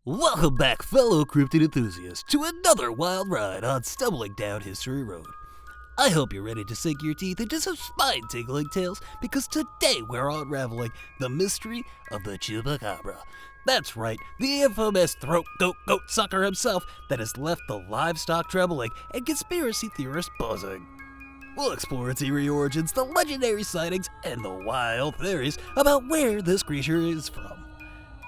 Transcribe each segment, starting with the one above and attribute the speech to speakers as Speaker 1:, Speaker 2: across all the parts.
Speaker 1: Welcome back, fellow cryptid enthusiasts, to another wild ride on Stumbling Down History Road. I hope you're ready to sink your teeth into some spine-tingling tales, because today we're unraveling the mystery of the Chupacabra. That's right, the infamous throat goat sucker himself that has left the livestock trembling and conspiracy theorists buzzing. We'll explore its eerie origins, the legendary sightings, and the wild theories about where this creature is from.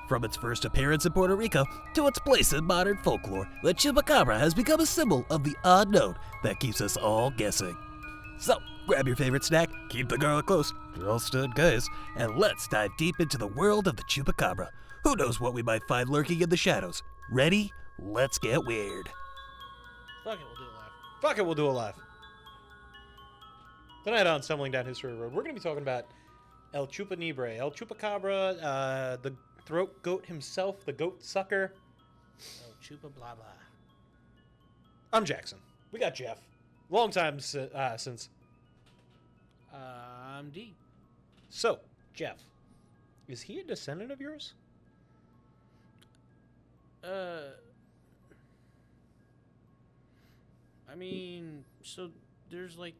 Speaker 1: From its first appearance in Puerto Rico to its place in modern folklore, the Chupacabra has become a symbol of the unknown that keeps us all guessing. So, grab your favorite snack, keep the garlic close, all stood guys, and let's dive deep into the world of the Chupacabra. Who knows what we might find lurking in the shadows? Ready? Let's get weird.
Speaker 2: Fuck it, we'll do it live. Fuck it, we'll do it live. Tonight on Stumbling Down History Road, we're going to be talking about El Chupanibre, El Chupacabra, the throat goat himself, the goat sucker.
Speaker 3: Oh, Chupa blah blah.
Speaker 2: I'm Jackson. We got Jeff. Long time since.
Speaker 3: I'm D.
Speaker 2: So, Jeff, is he a descendant of yours?
Speaker 3: I mean, so there's like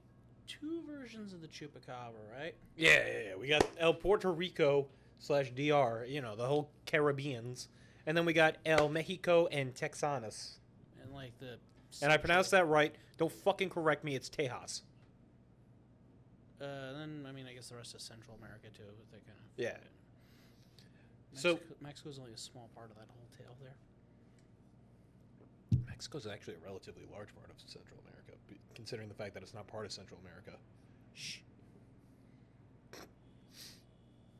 Speaker 3: two versions of the Chupacabra, right?
Speaker 2: Yeah. We got El Puerto Rico / DR, you know, the whole Caribbeans. And then we got El Mexico and Texanas.
Speaker 3: And like the.
Speaker 2: And I pronounced that right. Don't fucking correct me. It's Tejas.
Speaker 3: Then I mean, I guess the rest of Central America too. But they kind of.
Speaker 2: Yeah.
Speaker 3: Mexico's only a small part of that whole tale there.
Speaker 2: Mexico's actually a relatively large part of Central America, considering the fact that it's not part of Central America.
Speaker 3: Shh.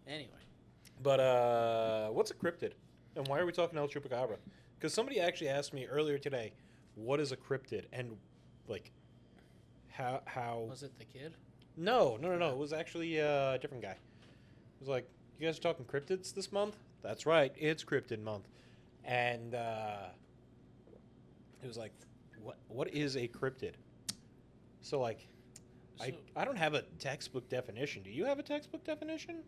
Speaker 3: Anyway.
Speaker 2: But what's a cryptid? And why are we talking El Chupacabra? Because somebody actually asked me earlier today, what is a cryptid? And, like, how...
Speaker 3: Was it the kid?
Speaker 2: No. It was actually a different guy. It was like, you guys are talking cryptids this month? That's right. It's cryptid month. And it was like, what is a cryptid? So, like, I don't have a textbook definition. Do you have a textbook definition?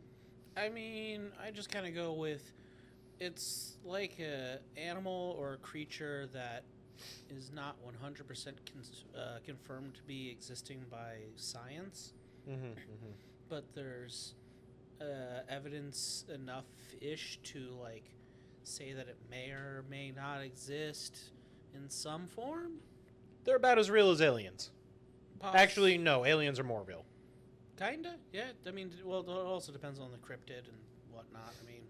Speaker 3: I mean, I just kind of go with, it's like a animal or a creature that is not 100% confirmed to be existing by science, but there's evidence enough-ish to like say that it may or may not exist in some form.
Speaker 2: They're about as real as aliens. Actually, no, aliens are more real.
Speaker 3: Kinda, yeah. I mean, well, it also depends on the cryptid and whatnot. I mean,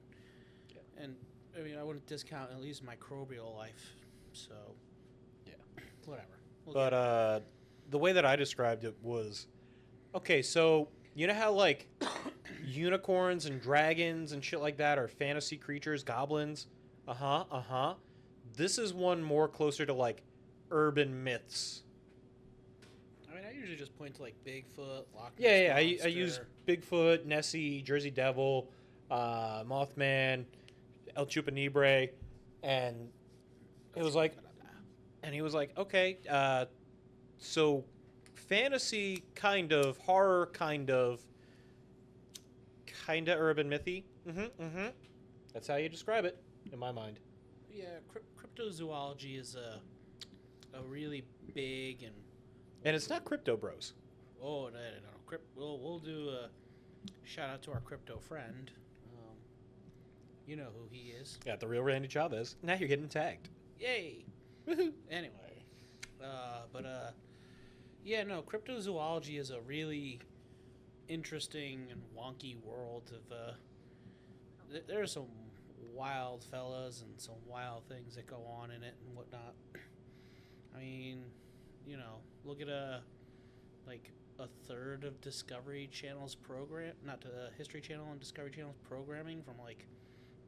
Speaker 2: Yeah.
Speaker 3: and I mean, I wouldn't discount at least microbial life. So,
Speaker 2: Yeah.
Speaker 3: whatever.
Speaker 2: But the way that I described it was, okay, so you know how like unicorns and dragons and shit like that are fantasy creatures, goblins? This is one more closer to like urban myths.
Speaker 3: I mean, I usually just point to like Bigfoot, Loch Ness
Speaker 2: Yeah. I
Speaker 3: Monster.
Speaker 2: use Bigfoot, Nessie, Jersey Devil, Mothman, El Chupanibre, and it was like, and he was like, okay, so fantasy kind of, horror kind of urban mythy. That's how you describe it in my mind.
Speaker 3: Yeah, cryptozoology is a really big
Speaker 2: And it's not Crypto Bros.
Speaker 3: no. We'll do a shout out to our crypto friend. You know who he is.
Speaker 2: Yeah, the real Randy Chavez. Now you're getting tagged.
Speaker 3: Yay! Anyway, yeah, no, cryptozoology is a really interesting and wonky world of. There are some wild fellas and some wild things that go on in it and whatnot. I mean, you know, look at a third of Discovery Channel's program, not the History Channel and Discovery Channel's programming from like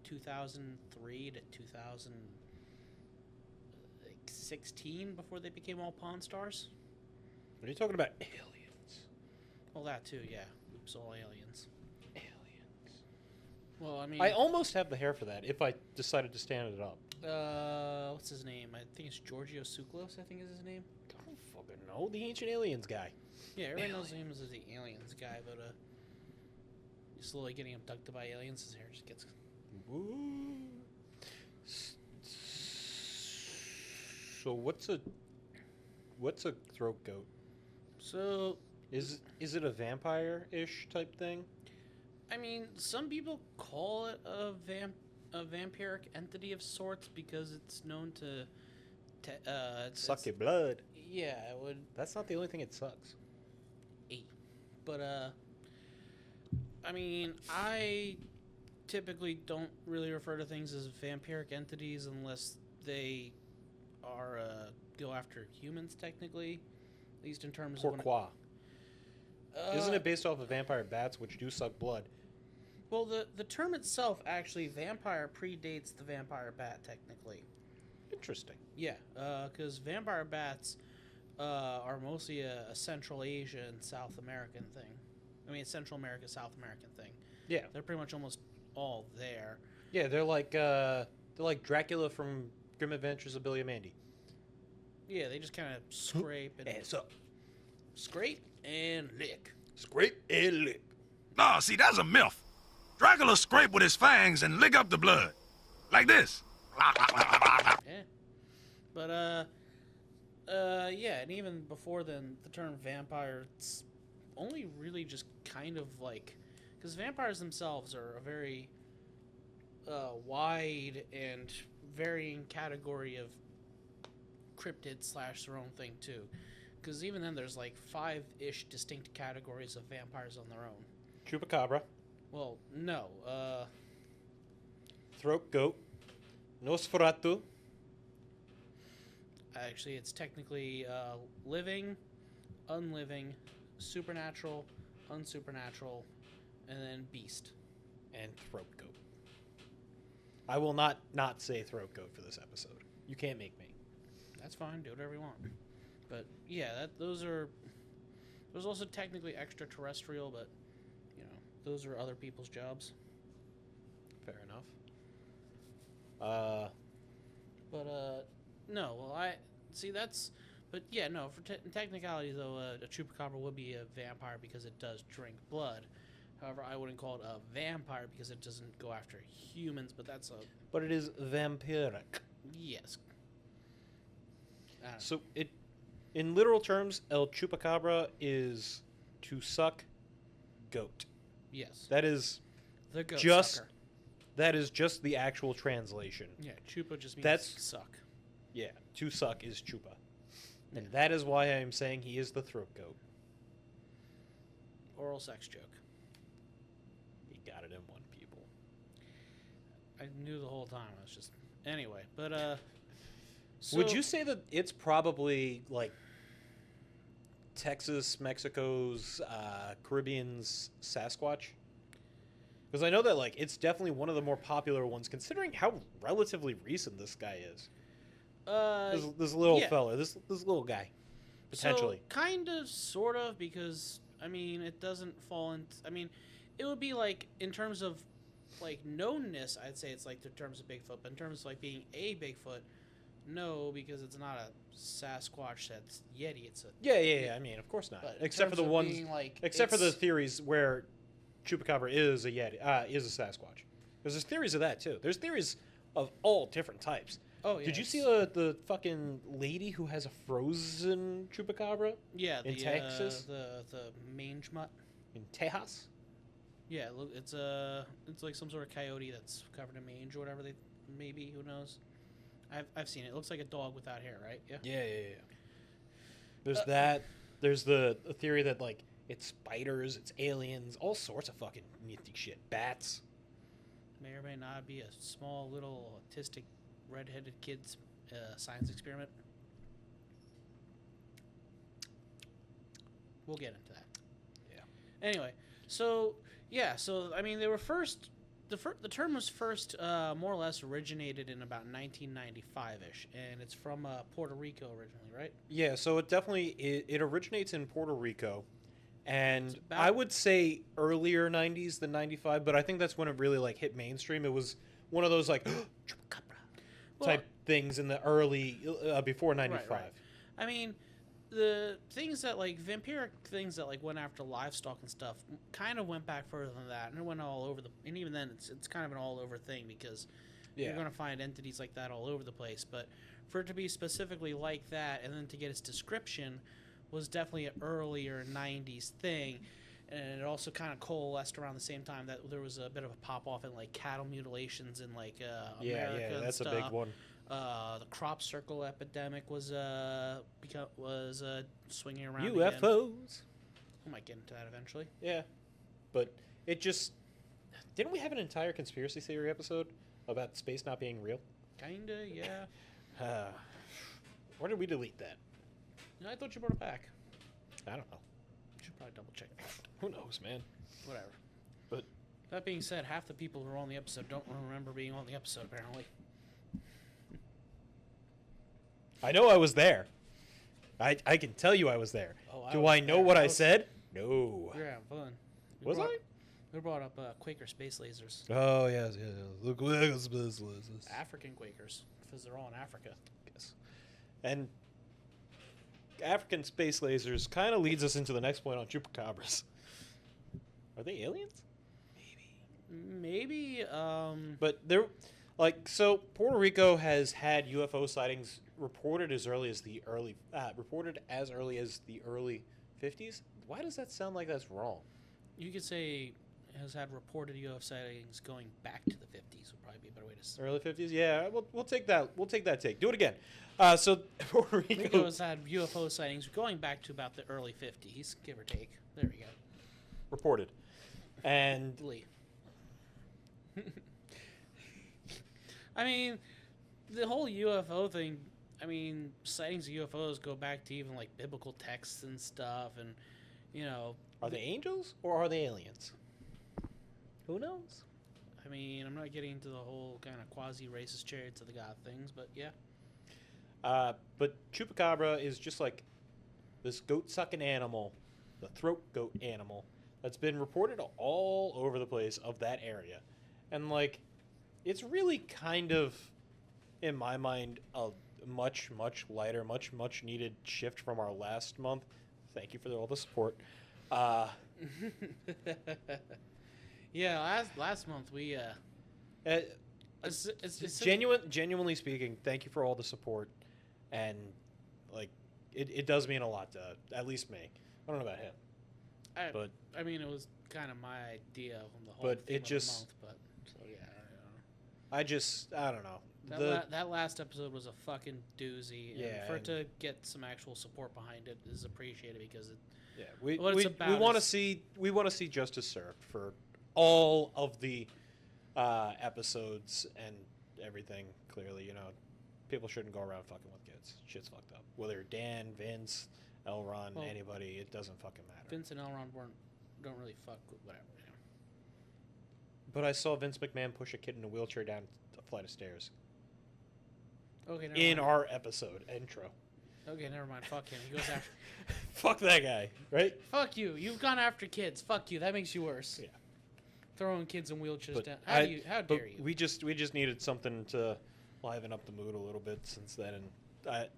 Speaker 3: 2003 to 2016 before they became all Pawn Stars.
Speaker 2: What are you talking about? Aliens.
Speaker 3: Well, that too, yeah. Oops, all aliens. Well, I mean,
Speaker 2: I almost have the hair for that if I decided to stand it up.
Speaker 3: what's his name? I think it's Giorgio Tsoukalos, I think is his name.
Speaker 2: I don't fucking know. The Ancient Aliens guy.
Speaker 3: Yeah, everybody knows him as the aliens guy, but slowly getting abducted by aliens. His hair just gets.
Speaker 2: Ooh. So what's a throat goat?
Speaker 3: So,
Speaker 2: Is it a vampire-ish type thing?
Speaker 3: I mean, some people call it a vampiric entity of sorts because it's known to
Speaker 2: Suck your blood.
Speaker 3: Yeah, it would.
Speaker 2: That's not the only thing it sucks.
Speaker 3: But I mean, I typically don't really refer to things as vampiric entities unless they are go after humans. Technically, at least in terms of
Speaker 2: Pourquoi? Isn't it based off of vampire bats, which do suck blood?
Speaker 3: Well, the term itself, actually, vampire predates the vampire bat, technically.
Speaker 2: Interesting.
Speaker 3: Yeah, because vampire bats are mostly a Central Asian, South American thing. I mean, Central America, South American thing.
Speaker 2: Yeah.
Speaker 3: They're pretty much almost all there.
Speaker 2: Yeah, they're like Dracula from Grim Adventures of Billy and Mandy.
Speaker 3: Yeah, they just kind of scrape and
Speaker 2: Ass up.
Speaker 3: scrape and lick.
Speaker 2: Scrape and lick.
Speaker 4: Nah, see, that's a myth. Dracula scrape with his fangs and lick up the blood. Like this.
Speaker 3: Yeah. But, yeah, and even before then, the term vampire, it's only really just kind of like... Because vampires themselves are a very wide and varying category of cryptids / their own thing, too. Because even then, there's like 5-ish distinct categories of vampires on their own.
Speaker 2: Chupacabra.
Speaker 3: Well, no.
Speaker 2: Throat goat. Nosferatu.
Speaker 3: Actually, it's technically living, unliving, supernatural, unsupernatural, and then beast.
Speaker 2: And throat goat. I will not say throat goat for this episode. You can't make me.
Speaker 3: That's fine. Do whatever you want. But yeah, those are. There's also technically extraterrestrial, but you know those are other people's jobs.
Speaker 2: Fair enough.
Speaker 3: But no. Well, I see that's. But yeah, no. For technicality, though, a chupacabra would be a vampire because it does drink blood. However, I wouldn't call it a vampire because it doesn't go after humans. But that's a
Speaker 2: But it is vampiric.
Speaker 3: yes.
Speaker 2: So it, in literal terms, El Chupacabra is to suck goat.
Speaker 3: Yes.
Speaker 2: That is
Speaker 3: The goat
Speaker 2: just
Speaker 3: sucker.
Speaker 2: that is just the actual translation.
Speaker 3: Yeah, chupa just means
Speaker 2: That's-
Speaker 3: suck.
Speaker 2: Yeah, to suck is chupa. And that is why I am saying he is the throat goat.
Speaker 3: Oral sex joke.
Speaker 2: He got it in one, people.
Speaker 3: I knew the whole time. I was just anyway. But
Speaker 2: Would you say that it's probably like Texas, Mexico's, Caribbean's Sasquatch? Because I know that like it's definitely one of the more popular ones, considering how relatively recent this guy is. This little
Speaker 3: yeah.
Speaker 2: fella, this little guy, potentially.
Speaker 3: So, kind of, sort of, because I mean, it doesn't fall into. I mean, it would be like in terms of like knownness, I'd say it's like in terms of Bigfoot, but in terms of like being a Bigfoot, no, because it's not a Sasquatch that's Yeti. It's a
Speaker 2: Yeah. I mean, of course not.
Speaker 3: but in
Speaker 2: Except for
Speaker 3: terms
Speaker 2: the
Speaker 3: of
Speaker 2: ones,
Speaker 3: being, like,
Speaker 2: except for the
Speaker 3: it's-
Speaker 2: theories where Chupacabra is a Yeti, is a Sasquatch. Because there's theories of that too. There's theories of all different types.
Speaker 3: Oh yeah.
Speaker 2: Did you see the fucking lady who has a frozen Chupacabra
Speaker 3: Yeah,
Speaker 2: in Texas?
Speaker 3: the mange mutt.
Speaker 2: in Tejas?
Speaker 3: Yeah, look, it's like some sort of coyote that's covered in mange or whatever. Maybe, who knows? I've seen it. It looks like a dog without hair, right? Yeah.
Speaker 2: Yeah. There's that. There's the theory that like it's spiders, it's aliens, all sorts of fucking nifty shit. Bats.
Speaker 3: May or may not be a small little autistic redheaded kid's science experiment. We'll get into that.
Speaker 2: Yeah.
Speaker 3: Anyway, so yeah, so I mean, they were first. The term was first more or less originated in about 1995-ish, and it's from Puerto Rico originally, right?
Speaker 2: Yeah, so it definitely it originates in Puerto Rico, and
Speaker 3: about-
Speaker 2: I would say earlier '90s than '95, but I think that's when it really like hit mainstream. It was one of those like Chupacabra type things in the early before '95.
Speaker 3: Right. I mean, the things that like vampiric things that like went after livestock and stuff kind of went back further than that, and it went all over and even then it's kind of an all over thing because You're
Speaker 2: Yeah.
Speaker 3: going to find entities like that all over the place. But for it to be specifically like that, and then to get its description, was definitely an earlier 90s thing. And it also kind of coalesced around the same time that there was a bit of a pop-off in, like, cattle mutilations in, like, America and
Speaker 2: that's
Speaker 3: stuff.
Speaker 2: a big one.
Speaker 3: The crop circle epidemic was swinging around again.
Speaker 2: UFOs.
Speaker 3: We might get into that eventually.
Speaker 2: Yeah, but it just didn't we have an entire conspiracy theory episode about space not being real?
Speaker 3: Kinda, yeah.
Speaker 2: Where did we delete that?
Speaker 3: No, I thought you brought it back.
Speaker 2: I don't know.
Speaker 3: Should probably double check.
Speaker 2: Who knows, man?
Speaker 3: Whatever.
Speaker 2: But
Speaker 3: That being said, half the people who are on the episode don't remember being on the episode, apparently.
Speaker 2: I know I was there. I can tell you I was there.
Speaker 3: Oh,
Speaker 2: Do
Speaker 3: was
Speaker 2: I know
Speaker 3: there.
Speaker 2: what I said? No.
Speaker 3: We were having fun.
Speaker 2: Was I?
Speaker 3: We brought up Quaker space lasers.
Speaker 2: Oh yes. Look, space lasers.
Speaker 3: African Quakers, because they're all in Africa.
Speaker 2: Yes. And African space lasers kind of leads us into the next point on chupacabras. Are they aliens?
Speaker 3: Maybe.
Speaker 2: But they're so Puerto Rico has had UFO sightings reported as early as the early 50s. Why does that sound like that's wrong?
Speaker 3: You could say has had reported UFO sightings going back to the 50s would probably be a better way to say.
Speaker 2: Early 50s? Yeah, we'll take that. We'll take that take. Do it again. So Puerto
Speaker 3: Rico
Speaker 2: Rico
Speaker 3: has had UFO sightings going back to about the early 50s, give or take. There we go.
Speaker 2: reported. And
Speaker 3: Lee. I mean, the whole UFO thing, I mean, sightings of UFOs go back to even, like, biblical texts and stuff, and, you know...
Speaker 2: are they angels or are they aliens? Who knows?
Speaker 3: I mean, I'm not getting into the whole kind of quasi-racist chariots of the god things, but yeah.
Speaker 2: But Chupacabra is just like this goat-sucking animal, the throat goat animal, that's been reported all over the place of that area. And, like, it's really kind of, in my mind, a much, much lighter, much, much needed shift from our last month. Thank you for all the support.
Speaker 3: Yeah, last month we it's
Speaker 2: Genuinely speaking, thank you for all the support, and like it does mean a lot to at least me. I don't know about him, but
Speaker 3: I mean it was kind of my idea on the whole
Speaker 2: but
Speaker 3: theme
Speaker 2: it
Speaker 3: of
Speaker 2: just-
Speaker 3: the month, but so yeah,
Speaker 2: I don't know.
Speaker 3: that last episode was a fucking doozy. And
Speaker 2: Yeah,
Speaker 3: for it
Speaker 2: and-
Speaker 3: to get some actual support behind it is appreciated because it,
Speaker 2: Yeah, we
Speaker 3: what it's about
Speaker 2: want to
Speaker 3: is-
Speaker 2: see justice served for all of the episodes and everything. Clearly, you know, people shouldn't go around fucking with kids. Shit's fucked up. Whether Dan, Vince, Elron,
Speaker 3: Well,
Speaker 2: anybody, it doesn't fucking matter.
Speaker 3: Vince and Elrond don't really fuck with whatever. You know.
Speaker 2: But I saw Vince McMahon push a kid in a wheelchair down a flight of stairs
Speaker 3: Okay, never
Speaker 2: in
Speaker 3: mind.
Speaker 2: our episode intro.
Speaker 3: Okay, never mind. Fuck him. He goes after.
Speaker 2: Fuck that guy, right?
Speaker 3: Fuck you. You've gone after kids. Fuck you. That makes you worse.
Speaker 2: Yeah.
Speaker 3: Throwing kids in wheelchairs
Speaker 2: But
Speaker 3: down. How
Speaker 2: but
Speaker 3: dare you?
Speaker 2: We just needed something to liven up the mood a little bit since then, and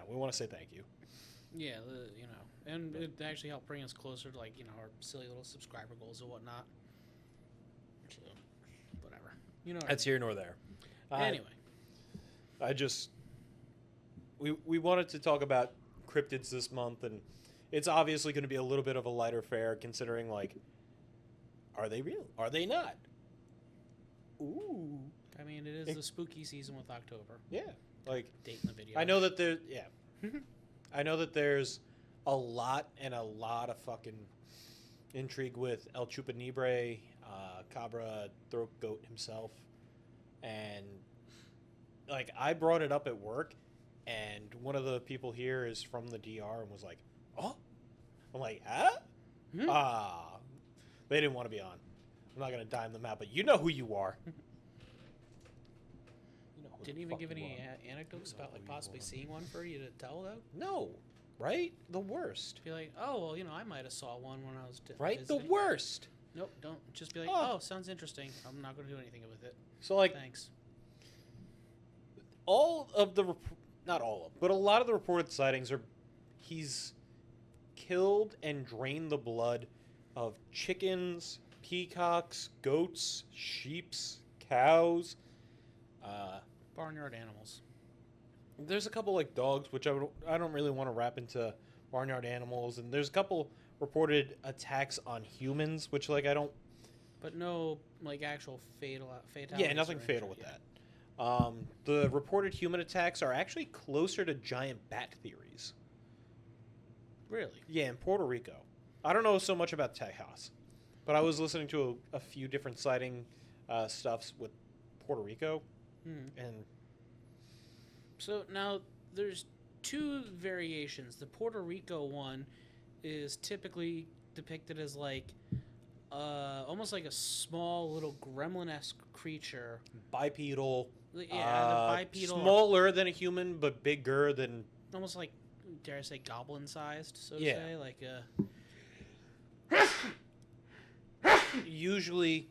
Speaker 2: we want to say thank you.
Speaker 3: Yeah, you know, and it actually helped bring us closer to, like, you know, our silly little subscriber goals and whatnot. So, whatever. You know. What
Speaker 2: That's here nor there.
Speaker 3: Anyway,
Speaker 2: We wanted to talk about cryptids this month, and it's obviously going to be a little bit of a lighter fare considering, like, are they real? Are they not? Ooh.
Speaker 3: I mean, it is the spooky season with October.
Speaker 2: Yeah. Like,
Speaker 3: Date in the video.
Speaker 2: I know that I know that there's a lot of fucking intrigue with El Chupanibre, Cabra Throat Goat himself, and like I brought it up at work, and one of the people here is from the DR and was like, "Oh," I'm like, "Huh?" They didn't want to be on. I'm not gonna dime them out, but you know who you are. You know who
Speaker 3: Didn't
Speaker 2: the
Speaker 3: even
Speaker 2: fuck
Speaker 3: give
Speaker 2: you
Speaker 3: any
Speaker 2: are.
Speaker 3: anecdotes about, like,
Speaker 2: who you
Speaker 3: possibly
Speaker 2: are.
Speaker 3: seeing one for you to tell, though?
Speaker 2: No, right? The worst.
Speaker 3: Be like, oh, well, you know, I might have saw one when I was
Speaker 2: Right?
Speaker 3: visiting.
Speaker 2: The worst.
Speaker 3: Nope, don't. Just be like,
Speaker 2: Oh.
Speaker 3: oh, sounds interesting. I'm not going to do anything with it.
Speaker 2: So like
Speaker 3: Thanks.
Speaker 2: all of the not all of, but a lot of the reported sightings are he's killed and drained the blood of chickens, peacocks, goats, sheeps, cows,
Speaker 3: Barnyard animals.
Speaker 2: There's a couple like dogs, which I don't really want to wrap into barnyard animals, and there's a couple reported attacks on humans, which like I don't.
Speaker 3: But no, like, actual fatalities.
Speaker 2: Yeah, nothing
Speaker 3: or
Speaker 2: fatal
Speaker 3: injury,
Speaker 2: with that. The reported human attacks are actually closer to giant bat theories.
Speaker 3: Really?
Speaker 2: Yeah, in Puerto Rico. I don't know so much about Tejas, but I was listening to a few different sighting stuffs with Puerto Rico, and
Speaker 3: So now there's two variations. The Puerto Rico one is typically depicted as like almost like a small little gremlin-esque creature.
Speaker 2: bipedal.
Speaker 3: Yeah, the bipedal,
Speaker 2: smaller than a human, but bigger than.
Speaker 3: almost like, dare I say, goblin-sized, so to
Speaker 2: Yeah.
Speaker 3: say, like
Speaker 2: Usually.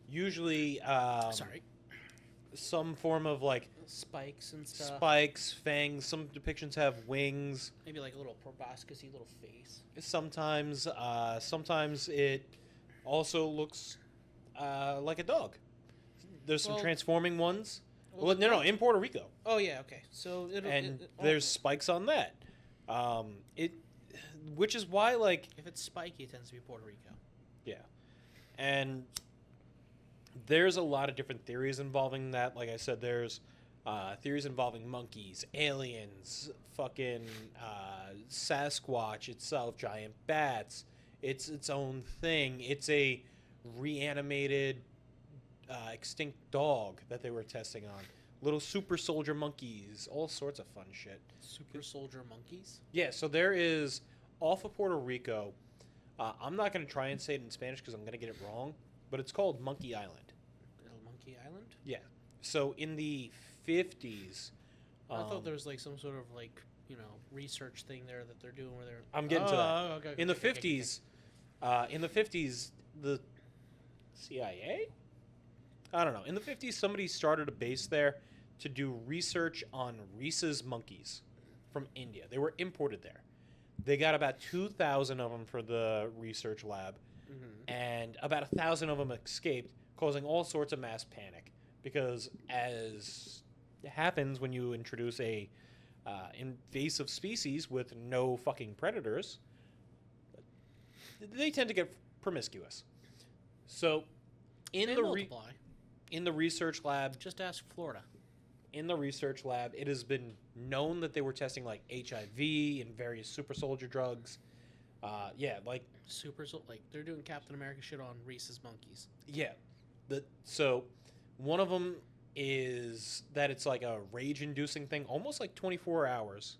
Speaker 2: Usually,
Speaker 3: sorry,
Speaker 2: some form of like
Speaker 3: spikes and stuff.
Speaker 2: spikes, fangs. Some depictions have wings.
Speaker 3: Maybe like a little proboscis-y little face.
Speaker 2: Sometimes, sometimes it also looks like a dog. There's some
Speaker 3: Well-
Speaker 2: transforming ones.
Speaker 3: well,
Speaker 2: Well,
Speaker 3: the
Speaker 2: no,
Speaker 3: dog-
Speaker 2: in Puerto Rico,
Speaker 3: Oh yeah, okay. So
Speaker 2: there's spikes on that. Which is why, like,
Speaker 3: if it's spiky, it tends to be Puerto Rico.
Speaker 2: yeah, and there's a lot of different theories involving that. Like I said, there's theories involving monkeys, aliens, fucking Sasquatch itself, giant bats. It's its own thing. It's a reanimated extinct dog that they were testing on. Little super soldier monkeys, all sorts of fun shit.
Speaker 3: Super soldier monkeys.
Speaker 2: Yeah, so there is, off of Puerto Rico, I'm not going to try and say it in Spanish because I'm going to get it wrong, but it's called Monkey Island.
Speaker 3: Little Monkey Island.
Speaker 2: Yeah. So in the 50s...
Speaker 3: I thought there was like some sort of like, you know, research thing there that they're doing where they're.
Speaker 2: I'm getting to that.
Speaker 3: Okay,
Speaker 2: in the
Speaker 3: okay, okay,
Speaker 2: 50s, the CIA? I don't know. In the 50s, somebody started a base there to do research on rhesus monkeys from India. They were imported there. They got about 2,000 of them for the research lab, and about 1,000 of them escaped, causing all sorts of mass panic. Because as it happens when you introduce a invasive species with no fucking predators, they tend to get promiscuous. So,
Speaker 3: They multiply.
Speaker 2: in the research lab,
Speaker 3: Just ask Florida.
Speaker 2: it has been known that they were testing like HIV and various super soldier drugs. Like
Speaker 3: Like they're doing Captain America shit on rhesus monkeys.
Speaker 2: yeah, so one of them is that it's like a rage-inducing thing, almost like 24 hours.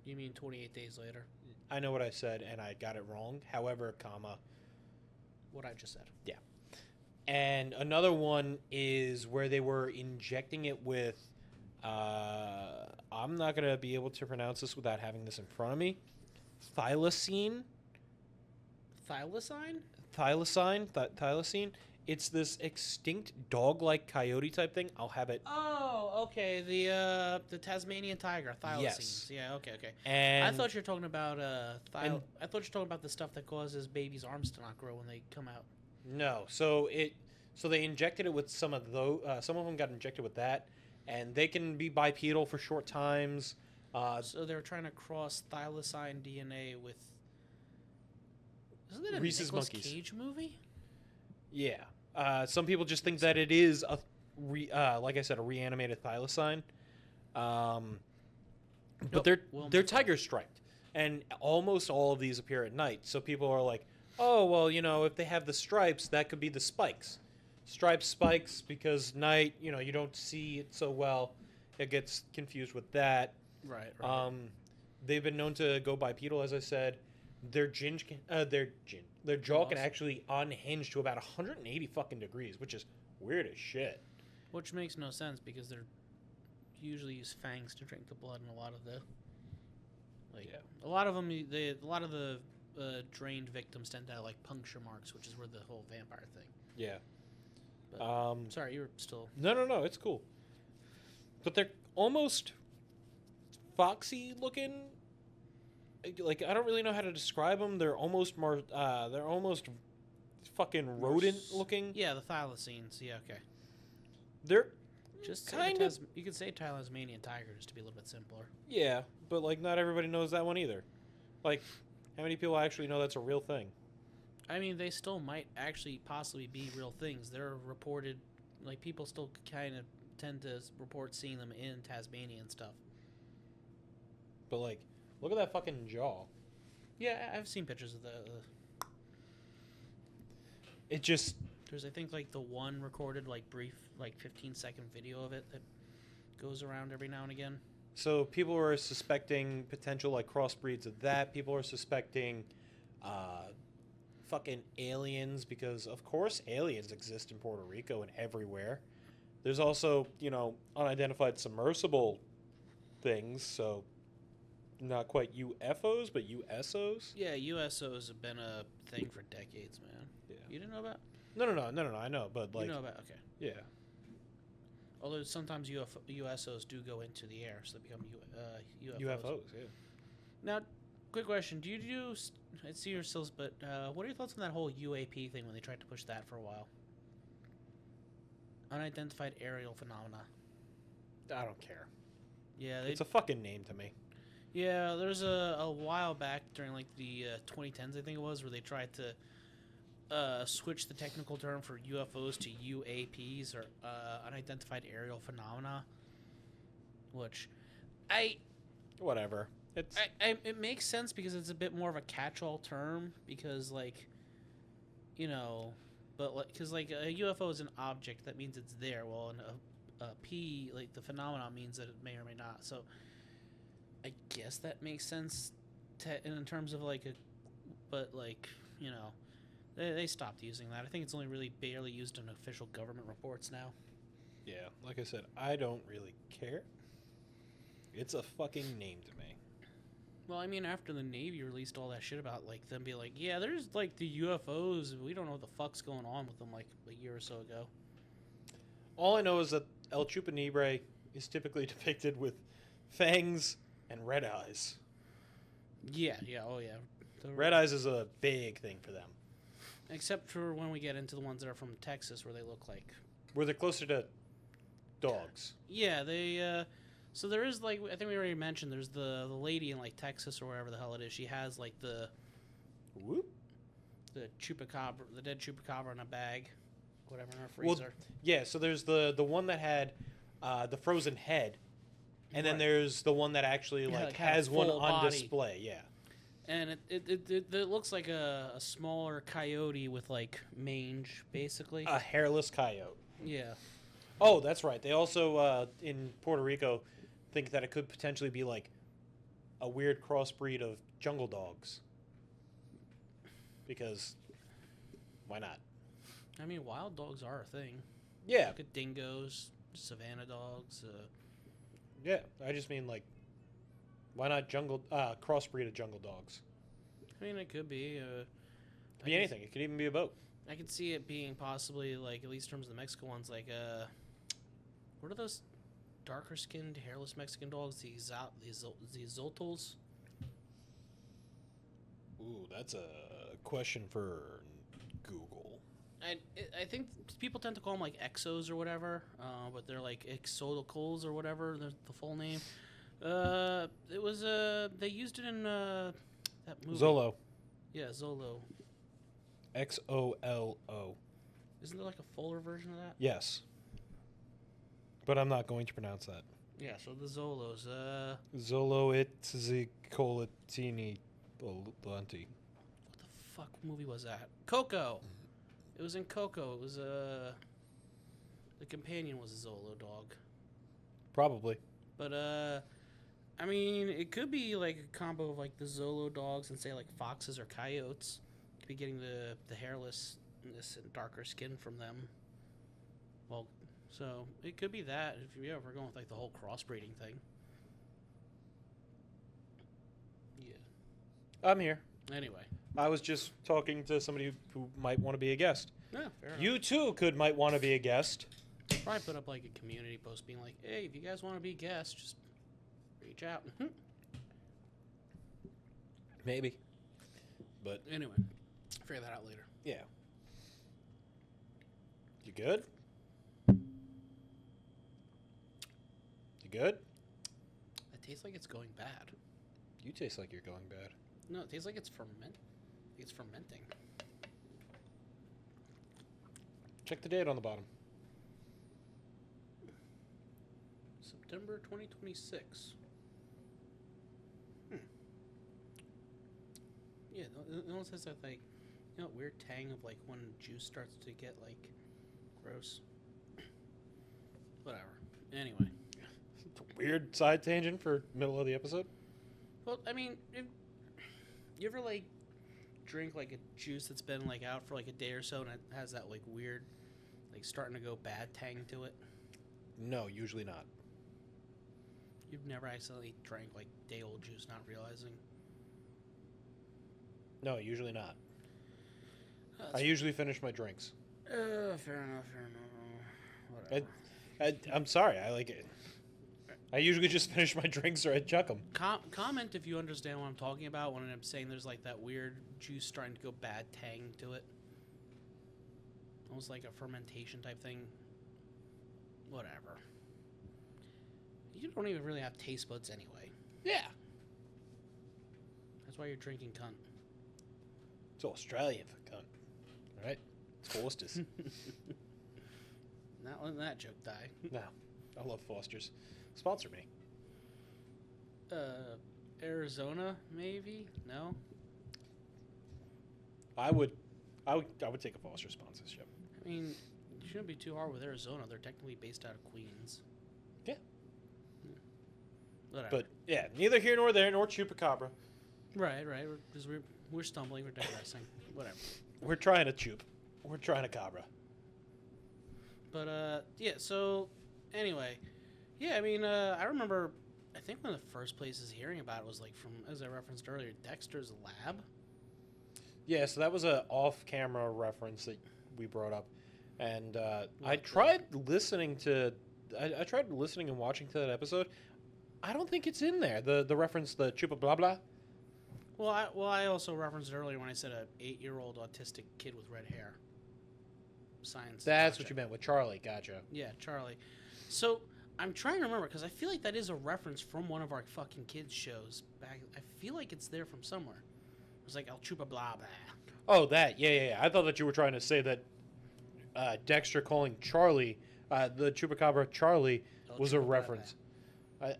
Speaker 3: You mean 28 days later?
Speaker 2: I know what I said and I got it wrong. However, comma.
Speaker 3: What I just said.
Speaker 2: Yeah. And another one is where they were injecting it with, I'm not going to be able to pronounce this without having this in front of me. Thylacine.
Speaker 3: Thylacine?
Speaker 2: Thylacine. It's this extinct dog-like coyote type thing. I'll have it.
Speaker 3: Oh, okay. The Tasmanian tiger, thylacines.
Speaker 2: Yes.
Speaker 3: Yeah, okay.
Speaker 2: And
Speaker 3: I thought you were talking about
Speaker 2: and-
Speaker 3: I thought you were talking about the stuff that causes babies' arms to not grow when they come out.
Speaker 2: No, so they injected it with some of those. Some of them got injected with that, and they can be bipedal for short times.
Speaker 3: So they were trying to cross thylacine DNA with. Isn't that a
Speaker 2: Rhesus
Speaker 3: Nicolas
Speaker 2: monkeys.
Speaker 3: Cage movie?
Speaker 2: Yeah, some people just think that it is like I said, a reanimated thylacine. But
Speaker 3: Nope.
Speaker 2: they're
Speaker 3: Well,
Speaker 2: they're tiger striped, and almost all of these appear at night. So people are like, oh well, if they have the stripes, that could be the spikes. Stripes, spikes, because night, you don't see it so well. It gets confused with that.
Speaker 3: Right.
Speaker 2: They've been known to go bipedal, as I said. Their jaw
Speaker 3: Jaws.
Speaker 2: can actually unhinge to about 180 fucking degrees, which is weird as shit.
Speaker 3: Which makes no sense because they're usually use fangs to drink the blood, and a lot of the a lot of them, a lot of the drained victims tend to have like puncture marks, which is where the whole vampire thing.
Speaker 2: Yeah.
Speaker 3: But, sorry, you were still.
Speaker 2: No, it's cool. But they're almost foxy looking. Like I don't really know how to describe them. They're almost fucking rodent-looking.
Speaker 3: Yeah, the thylacines. Yeah, okay.
Speaker 2: They're
Speaker 3: Just
Speaker 2: kind of.
Speaker 3: you could say Tasmanian tiger just to be a little bit simpler.
Speaker 2: Yeah, but like not everybody knows that one either. Like, how many people actually know that's a real thing?
Speaker 3: I mean, they still might actually possibly be real things. They're reported, like people still kind of tend to report seeing them in Tasmania and stuff.
Speaker 2: But like, look at that fucking jaw.
Speaker 3: Yeah, I've seen pictures of the.
Speaker 2: It just.
Speaker 3: There's, I think, like the one recorded, like brief, like 15-second video of it that goes around every now and again.
Speaker 2: So people are suspecting potential like crossbreeds of that. People are suspecting fucking aliens because of course aliens exist in Puerto Rico and everywhere. There's also, unidentified submersible things, so not quite UFOs, but USOs.
Speaker 3: Yeah, USOs have been a thing for decades, man.
Speaker 2: Yeah.
Speaker 3: You didn't know about?
Speaker 2: No, I know, but like
Speaker 3: You know about? Okay.
Speaker 2: yeah.
Speaker 3: Although sometimes USOs do go into the air, so they become UFOs.
Speaker 2: UFOs, yeah.
Speaker 3: Now, quick question: do you do? I see your stills, but what are your thoughts on that whole UAP thing when they tried to push that for a while? Unidentified aerial phenomena.
Speaker 2: I don't care.
Speaker 3: Yeah,
Speaker 2: It's a fucking name to me.
Speaker 3: yeah. There's a while back during like the 2010s, I think it was, where they tried to switch the technical term for UFOs to UAPs or unidentified aerial phenomena, which
Speaker 2: Whatever. It's
Speaker 3: it makes sense because it's a bit more of a catch-all term because but like because like a UFO is an object that means it's there. Well, and a P like the phenomenon means that it may or may not. So I guess that makes sense in terms of like they stopped using that. I think it's only really barely used in official government reports now.
Speaker 2: yeah, like I said, I don't really care. It's a fucking name to me.
Speaker 3: Well, I mean, after the Navy released all that shit about, like, them being like, yeah, there's, like, the UFOs, we don't know what the fuck's going on with them, like, a year or so ago.
Speaker 2: All I know is that El Chupacabra is typically depicted with fangs and red eyes.
Speaker 3: Yeah, oh, yeah.
Speaker 2: Red eyes is a big thing for them.
Speaker 3: Except for when we get into the ones that are from Texas, where they look like...
Speaker 2: Where they're closer to dogs.
Speaker 3: Yeah, they, so there is, like, I think we already mentioned, there's the lady in, like, Texas or wherever the hell it is. She has, like, the chupacabra, the dead chupacabra in a bag, whatever, in her freezer.
Speaker 2: Well, yeah, so there's the one that had the frozen head, and then
Speaker 3: Right.
Speaker 2: there's the one that actually,
Speaker 3: Yeah,
Speaker 2: like,
Speaker 3: like, had a
Speaker 2: has one
Speaker 3: full
Speaker 2: on
Speaker 3: body.
Speaker 2: display, yeah.
Speaker 3: And it looks like a smaller coyote with, like, mange, basically.
Speaker 2: A hairless coyote.
Speaker 3: Yeah.
Speaker 2: Oh, that's right. They also, in Puerto Rico, think that it could potentially be, like, a weird crossbreed of jungle dogs. Because, why not?
Speaker 3: I mean, wild dogs are a thing.
Speaker 2: Yeah,
Speaker 3: Look at dingoes, savanna dogs.
Speaker 2: yeah. I just mean, like, why not crossbreed of jungle dogs?
Speaker 3: I mean, it could be.
Speaker 2: It could be anything. It could even be a boat.
Speaker 3: I could see it being possibly, like, at least in terms of the Mexican ones, like, what are those darker skinned, hairless Mexican dogs? The Zoltals?
Speaker 2: Ooh, that's a question for Google.
Speaker 3: I think people tend to call them, like, exos or whatever, but they're, like, exoticals or whatever, the full name. It was, they used it in, that movie.
Speaker 2: Zolo.
Speaker 3: Yeah, Zolo.
Speaker 2: XOLO.
Speaker 3: Isn't there, like, a fuller version of that?
Speaker 2: Yes. But I'm not going to pronounce that.
Speaker 3: Yeah, so the Zolos,
Speaker 2: Zoloitzicolatini Bolanti.
Speaker 3: what the fuck movie was that? Coco! It was in Coco. It was, the companion was a Zolo dog.
Speaker 2: Probably.
Speaker 3: But, I mean, it could be, like, a combo of, like, the Zolo dogs and, say, like, foxes or coyotes. Could be getting the hairless and darker skin from them. Well, so it could be that if you're ever going with, like, the whole crossbreeding thing. Yeah.
Speaker 2: I'm here.
Speaker 3: Anyway.
Speaker 2: I was just talking to somebody who might want to be a guest.
Speaker 3: Yeah, fair enough.
Speaker 2: You too might want to be a guest.
Speaker 3: Probably put up, like, a community post being like, hey, if you guys want to be guests, just reach out.
Speaker 2: Maybe. But
Speaker 3: Anyway, figure that out later.
Speaker 2: yeah. good? You good?
Speaker 3: It tastes like it's going bad.
Speaker 2: You taste like you're going bad.
Speaker 3: No, it tastes like it's It's fermenting.
Speaker 2: Check the date on the bottom.
Speaker 3: September 2026. Yeah, it almost has that like, weird tang of like when juice starts to get like gross. Whatever. Anyway.
Speaker 2: Weird side tangent for middle of the episode.
Speaker 3: Well, I mean, you ever like drink like a juice that's been like out for like a day or so and it has that like weird, like starting to go bad tang to it?
Speaker 2: No, usually not.
Speaker 3: You've never accidentally drank like day old juice not realizing?
Speaker 2: No, usually not.
Speaker 3: Oh,
Speaker 2: I usually finish my drinks.
Speaker 3: fair enough. Whatever.
Speaker 2: I'm sorry. I like it. I usually just finish my drinks or I chuck them.
Speaker 3: Comment if you understand what I'm talking about when I'm saying there's like that weird juice starting to go bad tang to it. Almost like a fermentation type thing. Whatever. You don't even really have taste buds anyway.
Speaker 2: Yeah.
Speaker 3: That's why you're drinking cunt.
Speaker 2: It's Australian for cunt. All right? It's Foster's.
Speaker 3: Not letting that joke die.
Speaker 2: No. I love Foster's. Sponsor me.
Speaker 3: Arizona, maybe? No?
Speaker 2: I would take a Foster sponsorship.
Speaker 3: I mean, you shouldn't be too hard with Arizona. They're technically based out of Queens.
Speaker 2: Yeah.
Speaker 3: Whatever.
Speaker 2: But yeah, neither here nor there, nor Chupacabra.
Speaker 3: Right. Because we're stumbling, we're digressing. Whatever.
Speaker 2: We're trying to chup. We're trying to cabra.
Speaker 3: But yeah. So anyway, yeah. I mean, I remember. I think one of the first places hearing about it was like from, as I referenced earlier, Dexter's Lab.
Speaker 2: Yeah, so that was a off-camera reference that we brought up, and I tried listening and watching to that episode. I don't think it's in there. The reference, the chupa blah blah.
Speaker 3: Well, I also referenced it earlier when I said a 8-year-old autistic kid with red hair. Science.
Speaker 2: That's what you meant with Charlie. Gotcha.
Speaker 3: Yeah, Charlie. So I'm trying to remember because I feel like that is a reference from one of our fucking kids shows back. I feel like it's there from somewhere. It was like El Chupa blah blah.
Speaker 2: Oh, that. Yeah. I thought that you were trying to say that Dexter calling Charlie, the Chupacabra Charlie, was a reference.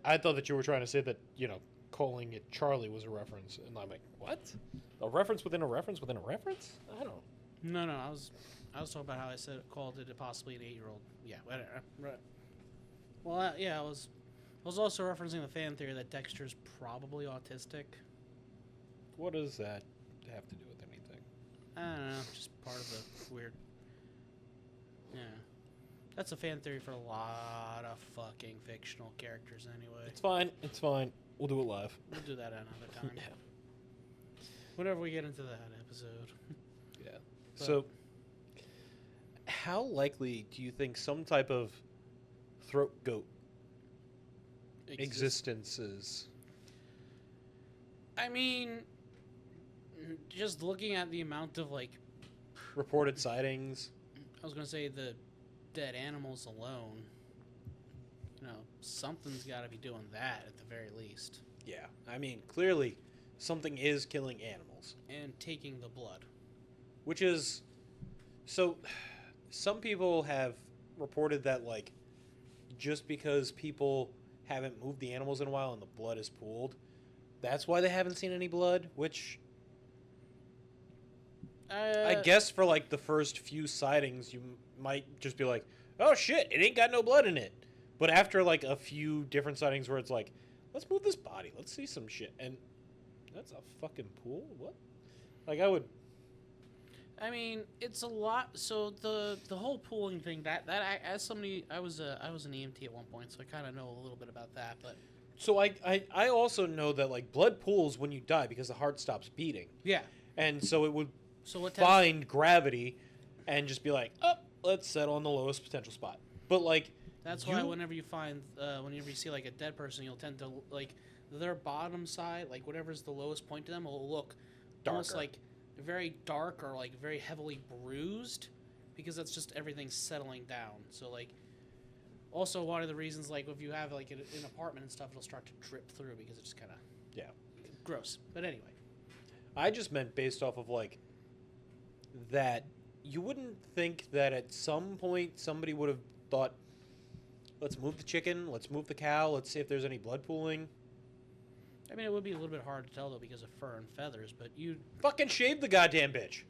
Speaker 2: I thought that you were trying to say that, calling it Charlie was a reference. And I'm like, what? A reference within a reference within a reference? I don't.
Speaker 3: No. I was talking about how I called it possibly an 8-year-old. Yeah, whatever. Right. Well, yeah, I was also referencing the fan theory that Dexter's probably autistic.
Speaker 2: What does that have to do with anything?
Speaker 3: I don't know, just part of the weird. Yeah. That's a fan theory for a lot of fucking fictional characters anyway.
Speaker 2: It's fine. We'll do it live.
Speaker 3: We'll do that another time.
Speaker 2: Yeah.
Speaker 3: Whenever we get into that episode.
Speaker 2: Yeah. So, how likely do you think some type of throat goat existence is?
Speaker 3: I mean, just looking at the amount of, like...
Speaker 2: reported sightings.
Speaker 3: I was going to say the dead animals alone. Something's got to be doing that at the very least.
Speaker 2: Yeah. I mean, clearly, something is killing animals.
Speaker 3: And taking the blood.
Speaker 2: Which is... So, some people have reported that, like, just because people haven't moved the animals in a while and the blood is pooled, that's why they haven't seen any blood, which... I guess for, like, the first few sightings, you might just be like, oh, shit, it ain't got no blood in it. But after, like, a few different sightings where it's like, let's move this body, let's see some shit. And that's a fucking pool? What? Like,
Speaker 3: I mean, it's a lot. So the whole pooling thing, that as somebody, I was an EMT at one point, so I kind of know a little bit about that. But
Speaker 2: so I also know that, like, blood pools when you die because the heart stops beating.
Speaker 3: Yeah.
Speaker 2: And so it would
Speaker 3: what
Speaker 2: find gravity and just be like, oh, let's settle on the lowest potential spot. But, like...
Speaker 3: That's why whenever you see, like, a dead person, you'll tend to, like, their bottom side, like, whatever's the lowest point to them will look almost, like, very dark or, like, very heavily bruised because that's just everything settling down. So like, also one of the reasons, like if you have like an apartment and stuff, it'll start to drip through because it's just kind of gross. But anyway,
Speaker 2: I just meant based off of like that. You wouldn't think that at some point somebody would have thought, let's move the chicken, let's move the cow, let's see if there's any blood pooling.
Speaker 3: I mean, it would be a little bit hard to tell though because of fur and feathers. But you
Speaker 2: Fucking shave the goddamn bitch.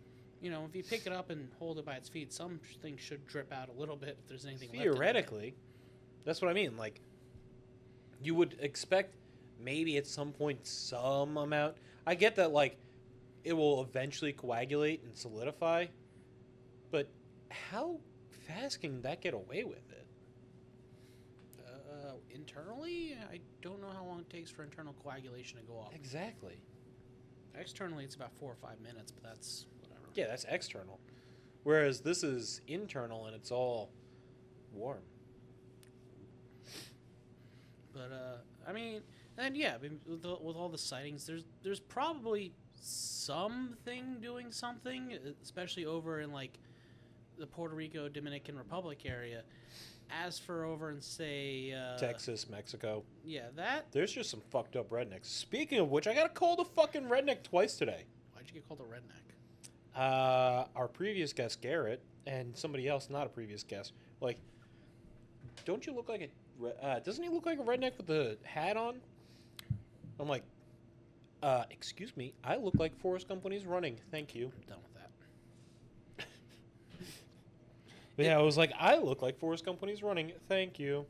Speaker 3: You know, if you pick it up and hold it by its feet, some things should drip out a little bit if there's anything
Speaker 2: Theoretically, that's what I mean. Like, you would expect maybe at some point some amount. I get that, like, it will eventually coagulate and solidify, but how fast can that get away with it?
Speaker 3: Internally, I don't know how long it takes for internal coagulation to go off.
Speaker 2: Exactly.
Speaker 3: Externally, it's about 4 or 5 minutes, but that's whatever.
Speaker 2: Yeah, that's external. Whereas this is internal and it's all warm.
Speaker 3: But I mean, and yeah, I mean, with all the sightings, there's probably something doing something, especially over in like the Puerto Rico Dominican Republic area. As for over in say
Speaker 2: Texas, Mexico.
Speaker 3: Yeah, that.
Speaker 2: There's just some fucked up rednecks. Speaking of which, I got called a fucking redneck twice today.
Speaker 3: Why'd you get called a redneck?
Speaker 2: Our previous guest, Garrett, and somebody else, not a previous guest, like, don't you look like a... doesn't he look like a redneck with the hat on? I'm like, excuse me, I look like Forrest Gump when he's running. Thank you.
Speaker 3: I'm done with that.
Speaker 2: Yeah, I was like, I look like Forrest Gump when he's running. Thank you.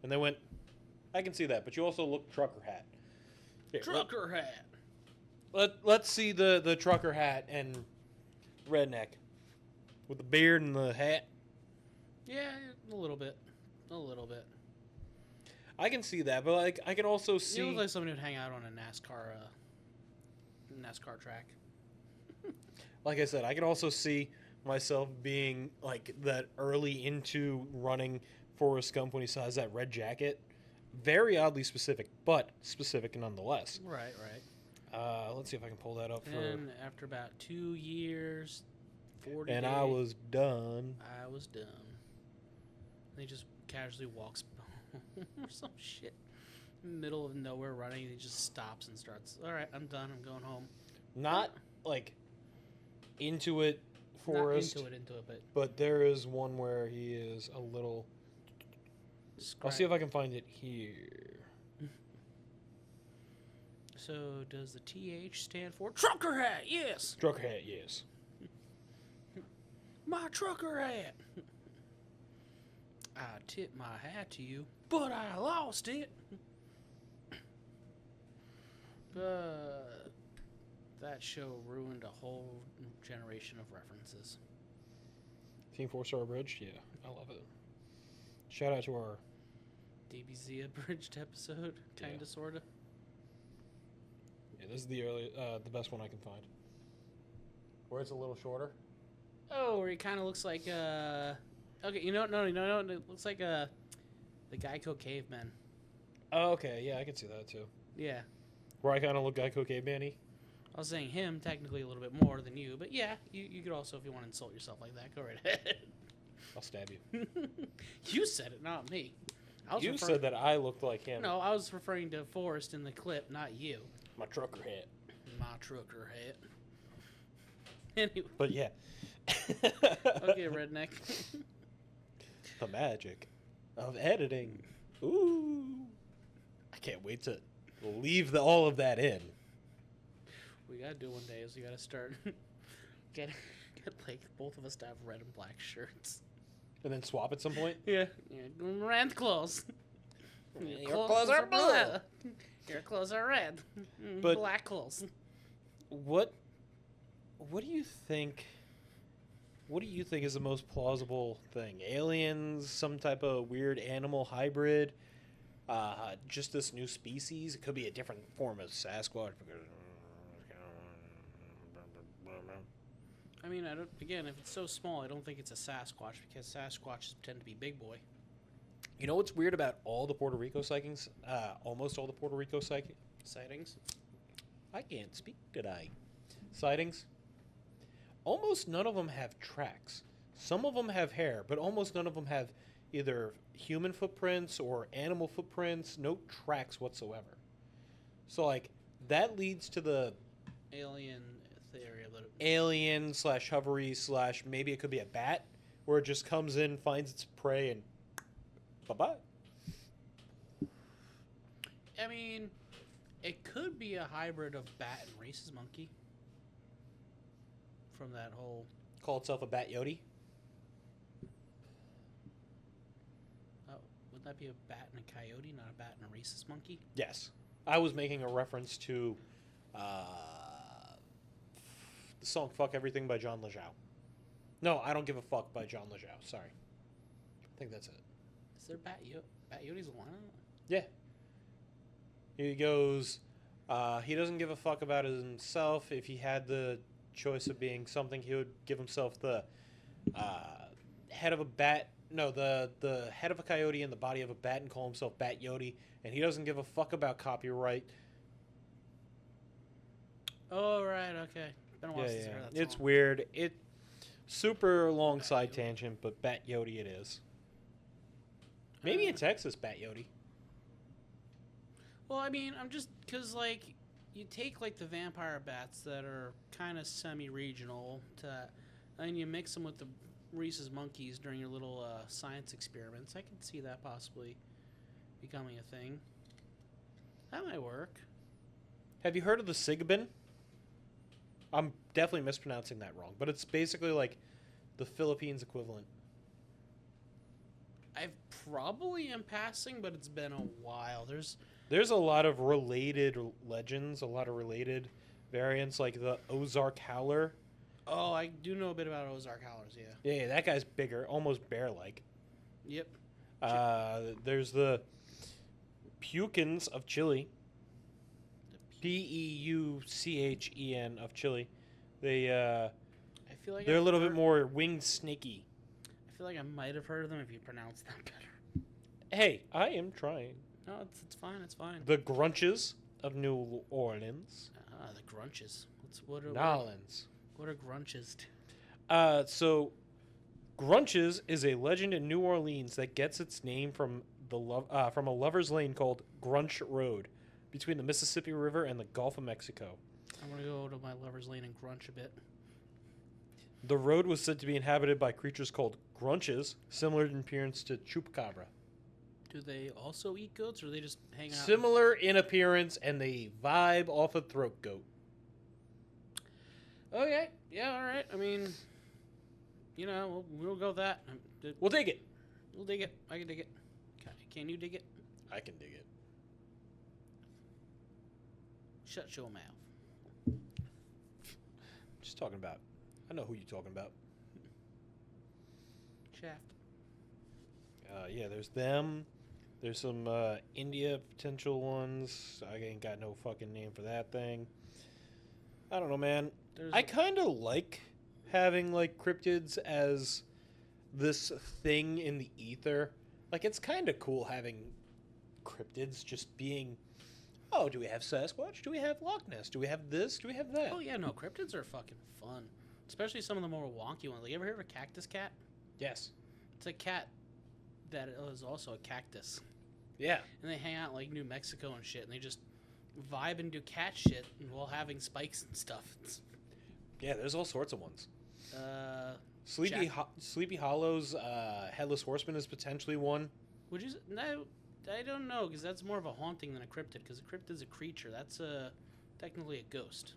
Speaker 2: And they went, I can see that, but you also look trucker hat. Here,
Speaker 3: Trucker hat.
Speaker 2: Let's see the trucker hat and redneck with the beard and the hat.
Speaker 3: Yeah, a little bit. A little bit.
Speaker 2: I can see that, but like I can also
Speaker 3: You
Speaker 2: see
Speaker 3: look like somebody who'd hang out on a NASCAR track.
Speaker 2: like I said, I can also see myself being like that early into running Forrest Gump when he still has that red jacket. Very oddly specific, but specific nonetheless.
Speaker 3: Right, right.
Speaker 2: Let's see if I can pull that up for.
Speaker 3: And after about 2 years, 40
Speaker 2: And
Speaker 3: days,
Speaker 2: I was done.
Speaker 3: I was done. And he just casually walks or some shit. In the middle of nowhere running, he just stops and starts, all right, I'm done, I'm going home.
Speaker 2: Not like into it, Forrest.
Speaker 3: Not into it,
Speaker 2: But there is one where he is a little. I'll see if I can find it here.
Speaker 3: So does the TH stand for trucker hat? Yes.
Speaker 2: Trucker hat, yes.
Speaker 3: My trucker hat. I tipped my hat to you, but I lost it. But that show ruined a whole generation of references.
Speaker 2: Team 4-Star Bridge, yeah, I love it. Shout out to our
Speaker 3: DBZ abridged episode, kinda,
Speaker 2: Yeah.
Speaker 3: sorta.
Speaker 2: Yeah, this is the best one I can find. Where it's a little shorter.
Speaker 3: Oh, where he kind of looks like okay, you know, no, it looks like the Geico caveman.
Speaker 2: Oh, okay, yeah, I can see that too.
Speaker 3: Yeah,
Speaker 2: Where I kind of look Geico caveman-y.
Speaker 3: I was saying him technically a little bit more than you, but yeah, you could also, if you want to insult yourself like that, go right ahead.
Speaker 2: I'll stab you.
Speaker 3: You said it, not me.
Speaker 2: You said that I looked like him.
Speaker 3: No, I was referring to Forrest in the clip, not you.
Speaker 2: My trucker hat.
Speaker 3: My trucker hat. Anyway.
Speaker 2: But yeah.
Speaker 3: Okay, redneck.
Speaker 2: The magic of editing. Ooh. I can't wait to leave all of that in.
Speaker 3: We gotta do one day is we gotta start get like both of us to have red and black shirts.
Speaker 2: And then swap at some point?
Speaker 3: Yeah. Red clothes.
Speaker 2: Your clothes are blue.
Speaker 3: Your clothes are red.
Speaker 2: But-
Speaker 3: black clothes.
Speaker 2: What do you think? What do you think is the most plausible thing? Aliens, some type of weird animal hybrid, just this new species? It could be a different form of Sasquatch.
Speaker 3: I mean, I don't. Again, if it's so small, I don't think it's a Sasquatch because Sasquatches tend to be big boy.
Speaker 2: You know what's weird about all the Puerto Rico sightings? Almost all the Puerto Rico
Speaker 3: Sightings.
Speaker 2: I can't speak today. Sightings. Almost none of them have tracks. Some of them have hair, but almost none of them have either human footprints or animal footprints, no tracks whatsoever. So, like, that leads to the
Speaker 3: Alien theory of it.
Speaker 2: alien slash hovery slash maybe it could be a bat where it just comes in, finds its prey, and bye-bye.
Speaker 3: I mean, it could be a hybrid of bat and rhesus monkey. From that whole...
Speaker 2: Call itself a bat yodi.
Speaker 3: Would that be a bat and a coyote, not a bat and a rhesus monkey?
Speaker 2: Yes. I was making a reference to the song Fuck Everything by John LaJoie. No, I Don't Give a Fuck by John LaJoie. Sorry. I think that's it.
Speaker 3: Is there bat yotis a line?
Speaker 2: Yeah. He goes, he doesn't give a fuck about himself. If he had the choice of being something, he would give himself the head of a bat. No, the head of a coyote and the body of a bat and call himself Bat Yodi. And he doesn't give a fuck about copyright.
Speaker 3: Oh, right, okay. Been a while since I heard that
Speaker 2: It's
Speaker 3: song.
Speaker 2: weird. It super long side tangent, but Bat Yodi it is. Maybe in Texas, Bat Yodi.
Speaker 3: Well, I mean, I'm just... Because, like, you take, like, the vampire bats that are kind of semi-regional and you mix them with the rhesus monkeys during your little science experiments. I can see that possibly becoming a thing. That might work.
Speaker 2: Have you heard of the Sigbin? I'm definitely mispronouncing that wrong, but it's basically like the Philippines equivalent.
Speaker 3: I've probably am passing, but it's been a while.
Speaker 2: There's a lot of related legends, a lot of related variants, like the Ozark Howler.
Speaker 3: Oh, I do know a bit about Ozark Howlers, yeah.
Speaker 2: Yeah, that guy's bigger, almost bear-like.
Speaker 3: Yep.
Speaker 2: There's the Puchens of Chile. Peuchen of Chile.
Speaker 3: I feel like
Speaker 2: They're a
Speaker 3: I've
Speaker 2: little bit
Speaker 3: heard-
Speaker 2: more winged snaky.
Speaker 3: I feel like I might have heard of them if you pronounce that better.
Speaker 2: Hey, I am trying.
Speaker 3: No, it's fine. It's fine.
Speaker 2: The Grunches of New Orleans.
Speaker 3: The grunches. What are
Speaker 2: Nolans.
Speaker 3: what are grunches?
Speaker 2: So Grunches is a legend in New Orleans that gets its name from from a lover's lane called Grunch Road between the Mississippi River and the Gulf of Mexico.
Speaker 3: I'm gonna go to my lover's lane and grunch a bit.
Speaker 2: The road was said to be inhabited by creatures called Grunches, similar in appearance to Chupacabra.
Speaker 3: Do they also eat goats, or they just hang out?
Speaker 2: Similar in appearance, and they vibe off a throat goat.
Speaker 3: Okay. Yeah. All right. I mean, we'll go with that.
Speaker 2: We'll dig it.
Speaker 3: We'll dig it. I can dig it. Can you dig it?
Speaker 2: I can dig it.
Speaker 3: Shut your mouth.
Speaker 2: Just talking about. I know who you're talking about.
Speaker 3: Shaft.
Speaker 2: Yeah, there's them. There's some India potential ones. I ain't got no fucking name for that thing. I don't know, man. I kind of like having like cryptids as this thing in the ether. Like, it's kind of cool having cryptids just being, oh, do we have Sasquatch? Do we have Loch Ness? Do we have this? Do we have that?
Speaker 3: Oh yeah, no, cryptids are fucking fun. Especially some of the more wonky ones. Like, you ever heard of a cactus cat?
Speaker 2: Yes.
Speaker 3: It's a cat that is also a cactus.
Speaker 2: Yeah.
Speaker 3: And they hang out in, like, New Mexico and shit, and they just vibe and do cat shit while having spikes and stuff.
Speaker 2: Yeah, there's all sorts of ones.
Speaker 3: Sleepy
Speaker 2: Sleepy Hollow's Headless Horseman is potentially one.
Speaker 3: Would you? No, I don't know, because that's more of a haunting than a cryptid. Because a cryptid is a creature. That's technically a ghost.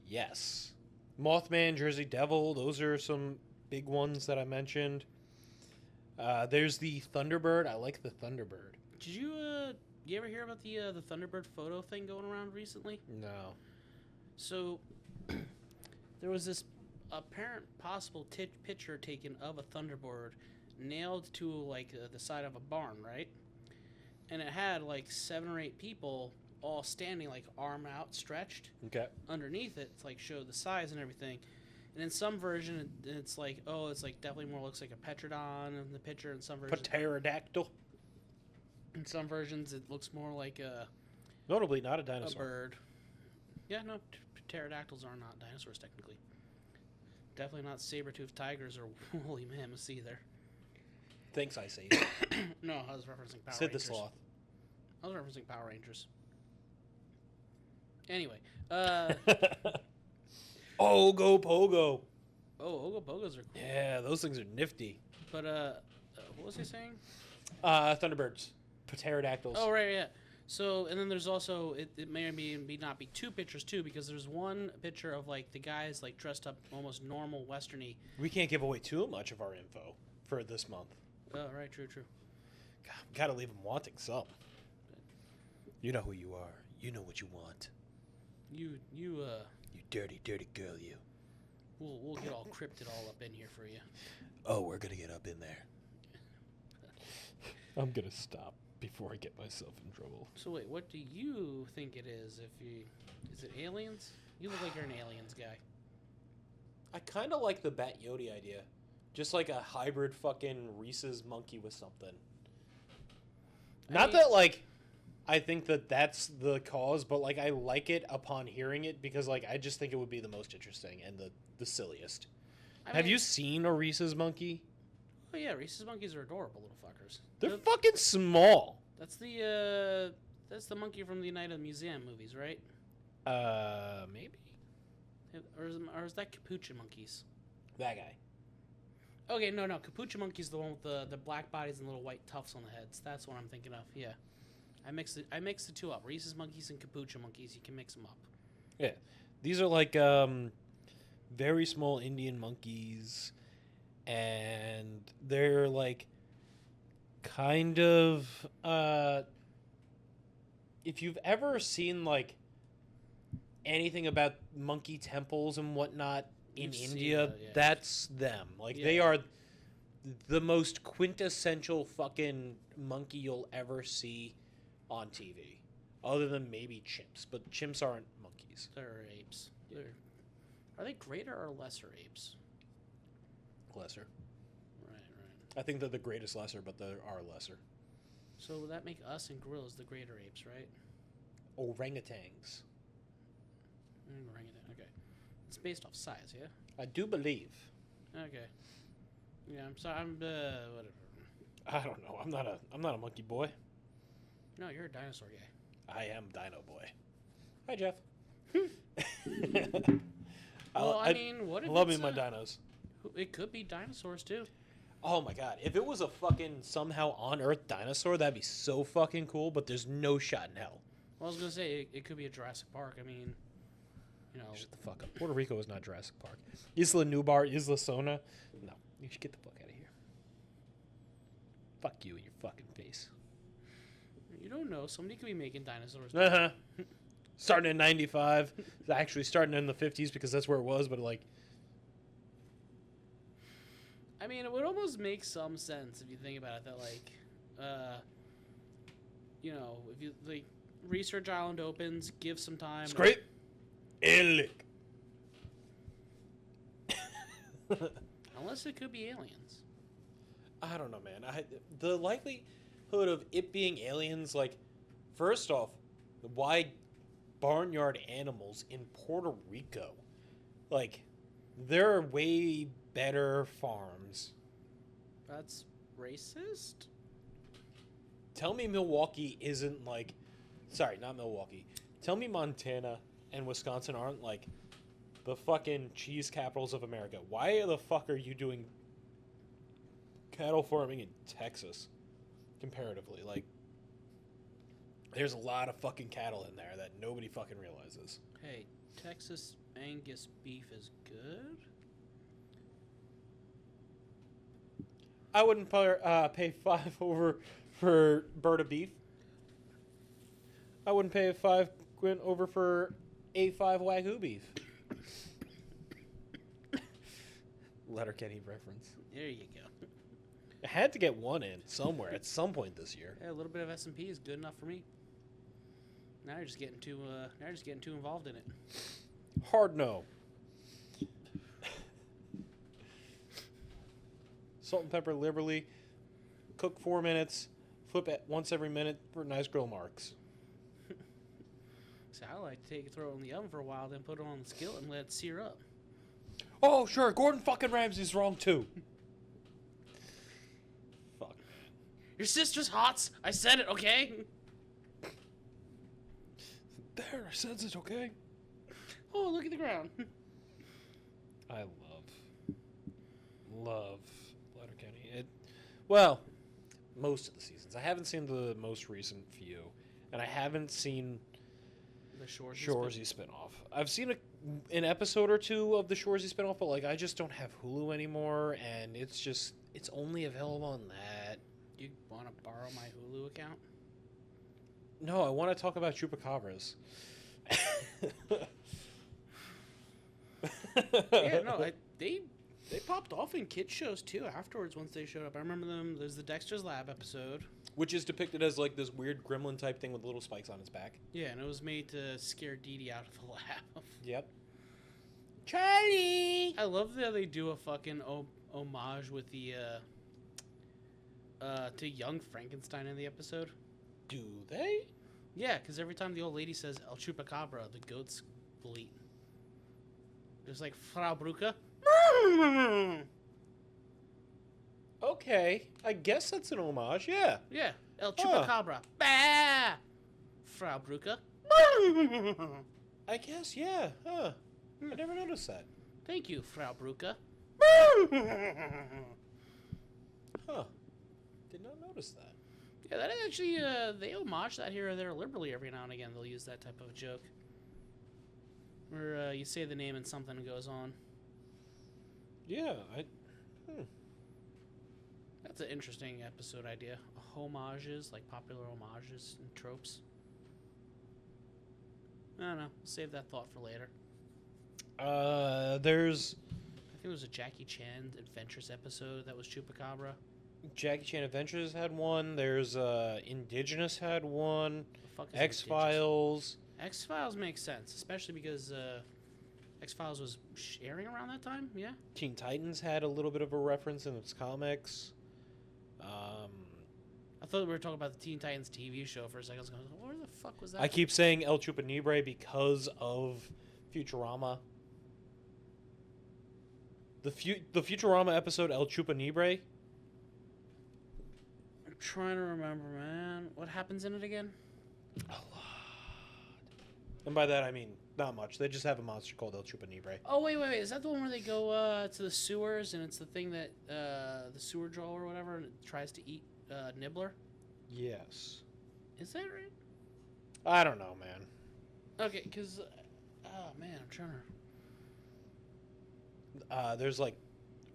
Speaker 2: Yes. Mothman, Jersey Devil, those are some big ones that I mentioned. There's the Thunderbird. I like the Thunderbird.
Speaker 3: Did you ever hear about the Thunderbird photo thing going around recently?
Speaker 2: No.
Speaker 3: So there was this apparent possible picture taken of a Thunderbird nailed to like the side of a barn, right? And it had like 7 or 8 people all standing like arm outstretched.
Speaker 2: Okay.
Speaker 3: Underneath it, it's like showed the size and everything. And in some version, it's like, oh, it's like definitely more looks like a Petrodon in the picture. In some versions,
Speaker 2: Pterodactyl.
Speaker 3: in some versions, it looks more like a
Speaker 2: Notably not a dinosaur.
Speaker 3: bird. Yeah, no, pterodactyls are not dinosaurs technically. Definitely not saber-toothed tigers or woolly mammoths either.
Speaker 2: Thinks I say that.
Speaker 3: No, I was referencing Power
Speaker 2: Sid the
Speaker 3: Rangers.
Speaker 2: Sloth.
Speaker 3: I was referencing Power Rangers. Anyway,
Speaker 2: Ogo Pogo.
Speaker 3: Ogo Bogos are cool.
Speaker 2: Yeah, those things are nifty.
Speaker 3: But what was he saying?
Speaker 2: Thunderbirds. Pterodactyls.
Speaker 3: Oh right, yeah. So and then there's also it may or may not be two pictures too, because there's one picture of like the guys like dressed up almost normal westerny.
Speaker 2: We can't give away too much of our info for this month.
Speaker 3: Oh right, true.
Speaker 2: God, we gotta leave them wanting some. You know who you are. You know what you want.
Speaker 3: You
Speaker 2: You dirty, dirty girl, you.
Speaker 3: we'll get all cryptid all up in here for you.
Speaker 2: Oh, we're gonna get up in there. I'm gonna stop before I get myself in trouble.
Speaker 3: So wait, what do you think it is? Is it aliens? You look like you're an aliens guy.
Speaker 2: I kind of like the Bat Yodi idea. Just like a hybrid fucking Reese's monkey with something. Not that, like, I think that that's the cause, but, like, I like it upon hearing it because, like, I just think it would be the most interesting and the silliest. Have you seen a Reese's monkey?
Speaker 3: Oh yeah, Reese's monkeys are adorable little fuckers.
Speaker 2: They're fucking small.
Speaker 3: That's the monkey from the Night of the Museum movies, right?
Speaker 2: Maybe.
Speaker 3: Or is that Capuchin monkeys?
Speaker 2: That guy.
Speaker 3: Okay, no, Capuchin monkey's the one with the black bodies and little white tufts on the heads. That's what I'm thinking of. Yeah, I mixed the two up. Reese's monkeys and Capuchin monkeys. You can mix them up.
Speaker 2: Yeah, these are like very small Indian monkeys, and they're like kind of if you've ever seen like anything about monkey temples and whatnot in
Speaker 3: You've seen
Speaker 2: India,
Speaker 3: that, yeah.
Speaker 2: that's them. Like they are the most quintessential fucking monkey you'll ever see on TV, other than maybe chimps. But chimps aren't monkeys.
Speaker 3: They're apes. Are they greater or lesser apes?
Speaker 2: Lesser.
Speaker 3: Right.
Speaker 2: I think they're the greatest lesser, but there are lesser.
Speaker 3: So would that make us and gorillas the greater apes, right?
Speaker 2: Orangutans.
Speaker 3: Orangutan. Okay. It's based off size, yeah.
Speaker 2: I do believe.
Speaker 3: Okay. Yeah, I'm sorry. I'm whatever.
Speaker 2: I don't know. I'm not a monkey boy.
Speaker 3: No, you're a dinosaur guy.
Speaker 2: I am Dino Boy. Hi, Jeff.
Speaker 3: Well, I mean, what if
Speaker 2: I love me
Speaker 3: it's
Speaker 2: my dinos.
Speaker 3: It could be dinosaurs too.
Speaker 2: Oh my god, if it was a fucking somehow on Earth dinosaur, that'd be so fucking cool. But there's no shot in hell.
Speaker 3: Well, I was gonna say it could be a Jurassic Park. I mean, you know.
Speaker 2: Shut the fuck up. Puerto Rico is not Jurassic Park. Isla Nublar, Isla Sona. No, you should get the fuck out of here. Fuck you and your fucking face.
Speaker 3: You don't know. Somebody could be making dinosaurs.
Speaker 2: Uh huh. Starting in '95. Actually, starting in the '50s because that's where it was. But like,
Speaker 3: I mean, it would almost make some sense if you think about it. That like, you know, if you like, Research Island opens, give some time.
Speaker 2: scrape, illick.
Speaker 3: Unless it could be aliens.
Speaker 2: I don't know, man. The likelihood of it being aliens, like, first off, why barnyard animals in Puerto Rico? Like, there are way better farms.
Speaker 3: That's racist?
Speaker 2: Tell me Milwaukee isn't like... Sorry, not Milwaukee. Tell me Montana and Wisconsin aren't, like, the fucking cheese capitals of America. Why the fuck are you doing cattle farming in Texas, comparatively? Like, there's a lot of fucking cattle in there that nobody fucking realizes.
Speaker 3: Hey, Texas Angus beef is good?
Speaker 2: I wouldn't pay $5 over for bird of beef. I wouldn't pay $5 over for A5 Wagyu beef. Letterkenny reference.
Speaker 3: There you go.
Speaker 2: I had to get one in somewhere at some point this year.
Speaker 3: Yeah, a little bit of S&P is good enough for me. Now you're just getting too involved in it.
Speaker 2: Hard no. Salt and pepper liberally. Cook 4 minutes. Flip it once every minute for nice grill marks.
Speaker 3: So I like to throw it in the oven for a while, then put it on the skillet and let it sear up.
Speaker 2: Oh, sure, Gordon fucking Ramsay's wrong too. Fuck.
Speaker 3: Your sister's hot. I said it, okay?
Speaker 2: There, I said it, okay?
Speaker 3: Oh, look at the ground.
Speaker 2: I love Letterkenny. Well, most of the seasons. I haven't seen the most recent few, and I haven't seen
Speaker 3: The
Speaker 2: Shoresy spinoff. I've seen an episode or two of the Shoresy spinoff, but like I just don't have Hulu anymore, and it's only available on that.
Speaker 3: You want to borrow my Hulu account?
Speaker 2: No, I want to talk about Chupacabras.
Speaker 3: Yeah, no, they popped off in kids shows too afterwards once they showed up. I remember them. There's the Dexter's Lab episode.
Speaker 2: Which is depicted as like this weird gremlin type thing with little spikes on its back.
Speaker 3: Yeah, and it was made to scare Dee Dee out of the lab.
Speaker 2: Yep. Charlie!
Speaker 3: I love that they do a fucking homage with the to young Frankenstein in the episode.
Speaker 2: Do they?
Speaker 3: Yeah, because every time the old lady says El Chupacabra, the goats bleat. Just like Frau Bruca.
Speaker 2: Okay, I guess that's an homage, yeah.
Speaker 3: Yeah, El Chupacabra. Bah! Frau Bruca.
Speaker 2: I guess, yeah. Huh. I never noticed that.
Speaker 3: Thank you, Frau Bruca.
Speaker 2: Huh. Did not notice that.
Speaker 3: Yeah, that actually, they homage that here or there liberally every now and again. They'll use that type of a joke. Where you say the name and something goes on.
Speaker 2: Yeah,
Speaker 3: That's an interesting episode idea. Homages, like popular homages and tropes. I don't know. Save that thought for later.
Speaker 2: There's
Speaker 3: I think it was a Jackie Chan Adventures episode that was Chupacabra.
Speaker 2: Jackie Chan Adventures had one. There's Indigenous had one.
Speaker 3: The fuck is
Speaker 2: X-Files.
Speaker 3: X-Files makes sense, especially because X-Files was airing around that time, yeah?
Speaker 2: Teen Titans had a little bit of a reference in its comics.
Speaker 3: I thought we were talking about the Teen Titans TV show for a second. I was going, where the fuck was that?
Speaker 2: I keep saying El Chupanibre because of Futurama. The Futurama episode El Chupanibre.
Speaker 3: I'm trying to remember, man. What happens in it again?
Speaker 2: A lot. And by that I mean not much. They just have a monster called El Chupanibre.
Speaker 3: Oh, wait. Is that the one where they go to the sewers and it's the thing that the sewer troll or whatever tries to eat Nibbler?
Speaker 2: Yes.
Speaker 3: Is that right?
Speaker 2: I don't know, man.
Speaker 3: Okay, because... oh, man, I'm trying to...
Speaker 2: There's like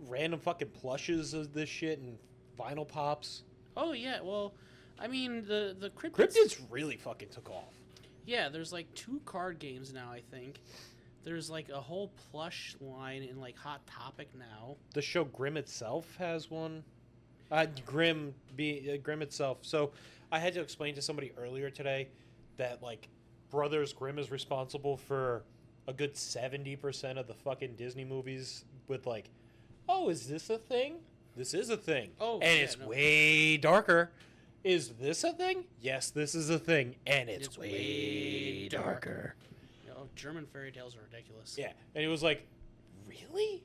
Speaker 2: random fucking plushes of this shit and vinyl pops.
Speaker 3: Oh, yeah, well, I mean, the Cryptids...
Speaker 2: Cryptids really fucking took off.
Speaker 3: Yeah, there's like 2 card games now, I think. There's like a whole plush line in like Hot Topic now.
Speaker 2: The show Grimm itself has one. Grimm itself. So I had to explain to somebody earlier today that like Brothers Grimm is responsible for a good 70% of the fucking Disney movies with like, oh, is this a thing? This is a thing.
Speaker 3: Oh,
Speaker 2: and
Speaker 3: yeah,
Speaker 2: it's way darker. Is this a thing? Yes, this is a thing, and it's way darker.
Speaker 3: Oh, German fairy tales are ridiculous.
Speaker 2: Yeah, and he was like, really?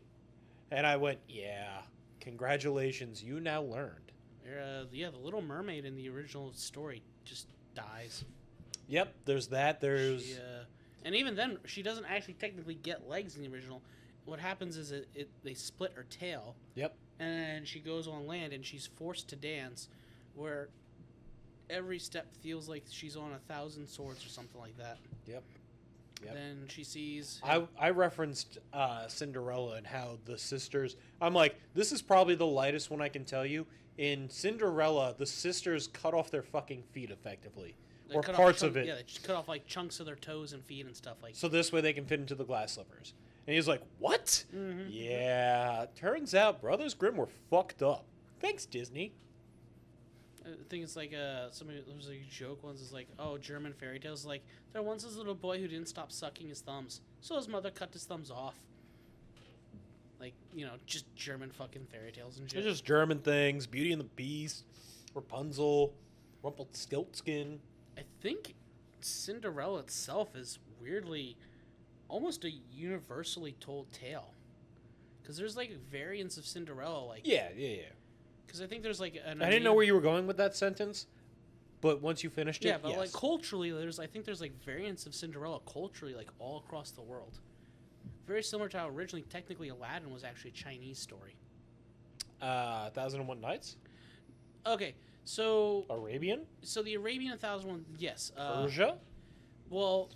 Speaker 2: And I went, yeah, congratulations, you now learned.
Speaker 3: Yeah, the Little Mermaid in the original story just dies.
Speaker 2: Yep, there's that. There's
Speaker 3: and even then, she doesn't actually technically get legs in the original. What happens is they split her tail.
Speaker 2: Yep.
Speaker 3: And she goes on land, and she's forced to dance, where every step feels like she's on 1,000 swords or something like that.
Speaker 2: Yep.
Speaker 3: Then she sees...
Speaker 2: I referenced Cinderella and how the sisters... I'm like, this is probably the lightest one I can tell you. In Cinderella, the sisters cut off their fucking feet effectively. Or parts of it.
Speaker 3: Yeah, they just cut off like chunks of their toes and feet and stuff like that.
Speaker 2: So this way they can fit into the glass slippers. And he's like, what?
Speaker 3: Mm-hmm.
Speaker 2: Yeah, turns out Brothers Grimm were fucked up. Thanks, Disney.
Speaker 3: I think it's like there was a joke once. It's like, oh, German fairy tales. Like, there once was a little boy who didn't stop sucking his thumbs, so his mother cut his thumbs off. Like, just German fucking fairy tales and shit.
Speaker 2: They're just German things. Beauty and the Beast, Rapunzel, Rumpelstiltskin.
Speaker 3: I think Cinderella itself is weirdly almost a universally told tale. Because there's like variants of Cinderella, like
Speaker 2: Yeah.
Speaker 3: Because I think there's like an.
Speaker 2: I didn't know where you were going with that sentence, but once you finished it,
Speaker 3: Yeah, but
Speaker 2: yes.
Speaker 3: like culturally, I think there's like variants of Cinderella culturally, like all across the world. Very similar to how originally, technically, Aladdin was actually a Chinese story.
Speaker 2: 1001 Nights?
Speaker 3: Okay, so
Speaker 2: Arabian?
Speaker 3: the Arabian 1001, yes.
Speaker 2: Persia?
Speaker 3: Well,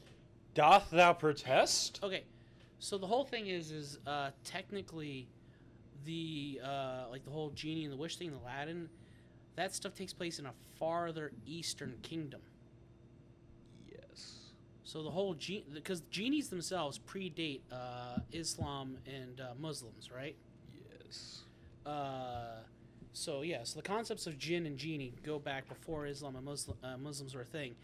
Speaker 2: Doth thou protest?
Speaker 3: okay, so the whole thing is technically the like the whole genie and the wish thing, Aladdin, that stuff takes place in a farther eastern kingdom.
Speaker 2: Yes.
Speaker 3: So the whole because genies themselves predate Islam and Muslims, right?
Speaker 2: Yes.
Speaker 3: So the concepts of jinn and genie go back before Islam and Muslims were a thing,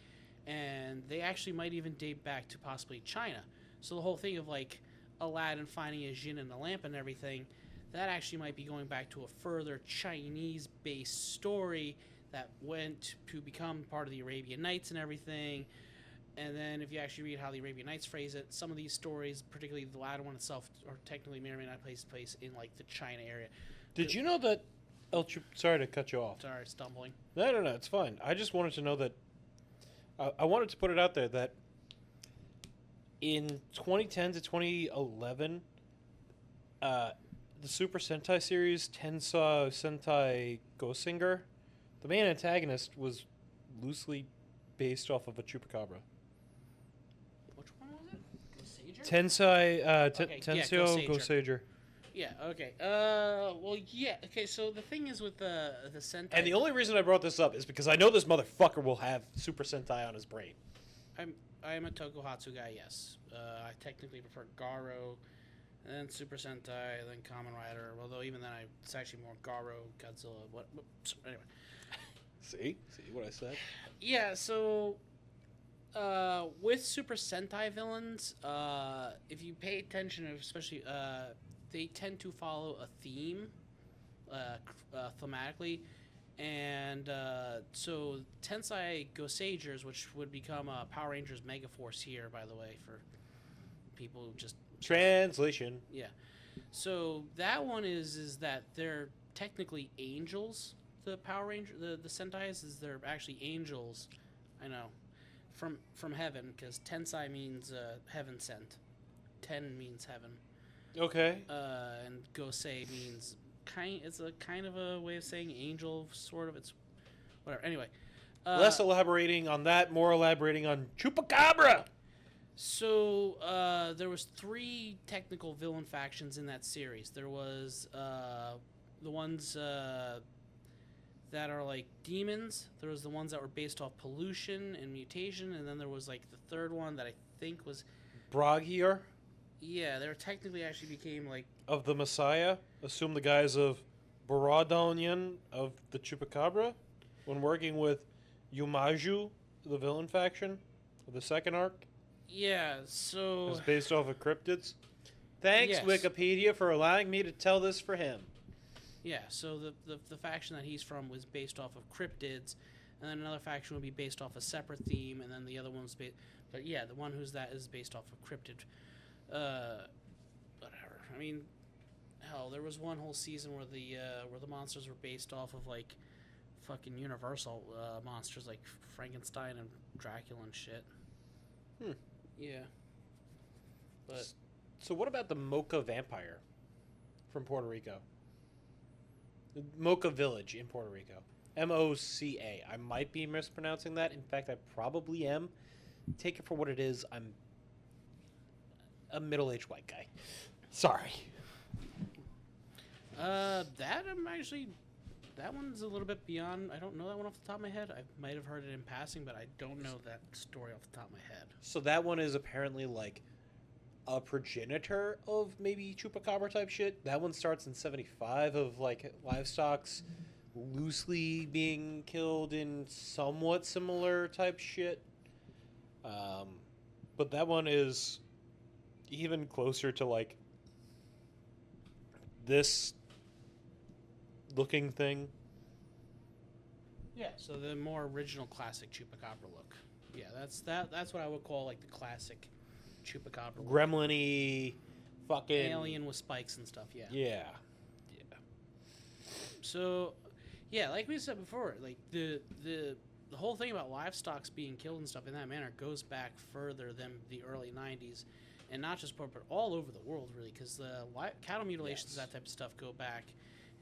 Speaker 3: and they actually might even date back to possibly China. So the whole thing of like Aladdin finding a jinn in a lamp and everything, that actually might be going back to a further Chinese-based story that went to become part of the Arabian Nights and everything. And then if you actually read how the Arabian Nights phrase it, some of these stories, particularly the Aladdin one itself, or technically may or may not place in like the China area.
Speaker 2: Did you know that sorry to cut you off.
Speaker 3: Sorry, stumbling.
Speaker 2: No, it's fine. I just wanted to know that I wanted to put it out there that in 2010 to 2011, the Super Sentai series Tensei Sentai Gosinger, the main antagonist was loosely based off of a Chupacabra.
Speaker 3: Which one was it? Gosager?
Speaker 2: Tensei Gosager.
Speaker 3: Yeah, okay. Well, yeah. Okay, so the thing is with the Sentai...
Speaker 2: And the only reason I brought this up is because I know this motherfucker will have Super Sentai on his brain.
Speaker 3: I'm a Tokuhatsu guy, yes. I technically prefer Garo, and then Super Sentai, then Kamen Rider, although even then it's actually more Garo, Godzilla, anyway.
Speaker 2: See what I said?
Speaker 3: Yeah, so with Super Sentai villains, if you pay attention, especially they tend to follow a theme thematically, and so Tensei Gosagers, which would become Power Rangers Megaforce here, by the way, for people who just
Speaker 2: Translation.
Speaker 3: yeah. So that one is that they're technically angels. The Power Ranger, the Sentais, is they're actually angels. I know, from heaven, because Tensei means heaven sent. Ten means heaven.
Speaker 2: Okay.
Speaker 3: And Gosei means it's a kind of a way of saying angel, sort of. It's whatever. Anyway.
Speaker 2: Less elaborating on that, more elaborating on Chupacabra.
Speaker 3: So there was 3 technical villain factions in that series. There was the ones that are like demons. There was the ones that were based off pollution and mutation, and then there was like the third one that I think was
Speaker 2: Bragier
Speaker 3: yeah. They were technically actually became like
Speaker 2: of the Messiah. Assume the guise of Baradonian of the Chupacabra when working with Yumaju, the villain faction of the second arc.
Speaker 3: yeah. So
Speaker 2: It's based off of cryptids. Thanks,
Speaker 3: Yes.
Speaker 2: Wikipedia, for allowing me to tell this for him.
Speaker 3: yeah. So the faction that he's from was based off of cryptids, and then another faction would be based off a separate theme, and then the other one's based. But yeah, the one is based off of cryptid. Whatever. I mean, hell, there was one whole season where the monsters were based off of like fucking Universal monsters like Frankenstein and Dracula and shit. Yeah. But
Speaker 2: So what about the Mocha vampire from Puerto Rico? The Mocha Village in Puerto Rico. Moca. I might be mispronouncing that. In fact, I probably am. Take it for what it is. I'm a middle-aged white guy. Sorry.
Speaker 3: that one's a little bit beyond. I don't know that one off the top of my head. I might have heard it in passing, but I don't know that story off the top of my head.
Speaker 2: So that one is apparently like a progenitor of maybe Chupacabra type shit. That one starts in 75 of like livestock's loosely being killed in somewhat similar type shit. But that one is even closer to like this looking thing.
Speaker 3: Yeah. So the more original classic Chupacabra look. Yeah, that's what I would call like the classic Chupacabra look.
Speaker 2: Gremlin-y, fucking
Speaker 3: alien with spikes and stuff. Yeah.
Speaker 2: Yeah.
Speaker 3: So, yeah, like we said before, like the whole thing about livestock being killed and stuff in that manner goes back further than the early '90s, and not just but all over the world really, because the cattle mutilations, that type of stuff, go back,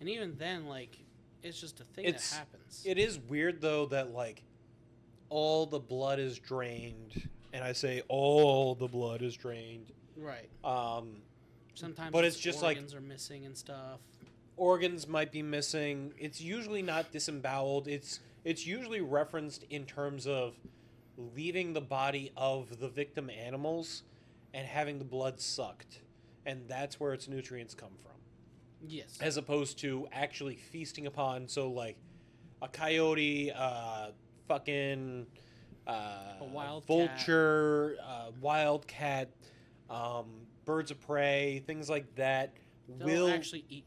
Speaker 3: and even then, like, it's just a thing that happens.
Speaker 2: It is weird though that like all the blood is drained, and I say all the blood is drained.
Speaker 3: Right. Sometimes,
Speaker 2: but it's just
Speaker 3: organs
Speaker 2: like
Speaker 3: are missing and stuff.
Speaker 2: Organs might be missing. It's usually not disemboweled. It's usually referenced in terms of leaving the body of the victim animals and having the blood sucked, and that's where its nutrients come from.
Speaker 3: Yes.
Speaker 2: As opposed to actually feasting upon, so like a coyote, fucking
Speaker 3: a wild
Speaker 2: vulture, wildcat, birds of prey, things like that.
Speaker 3: They'll actually eat.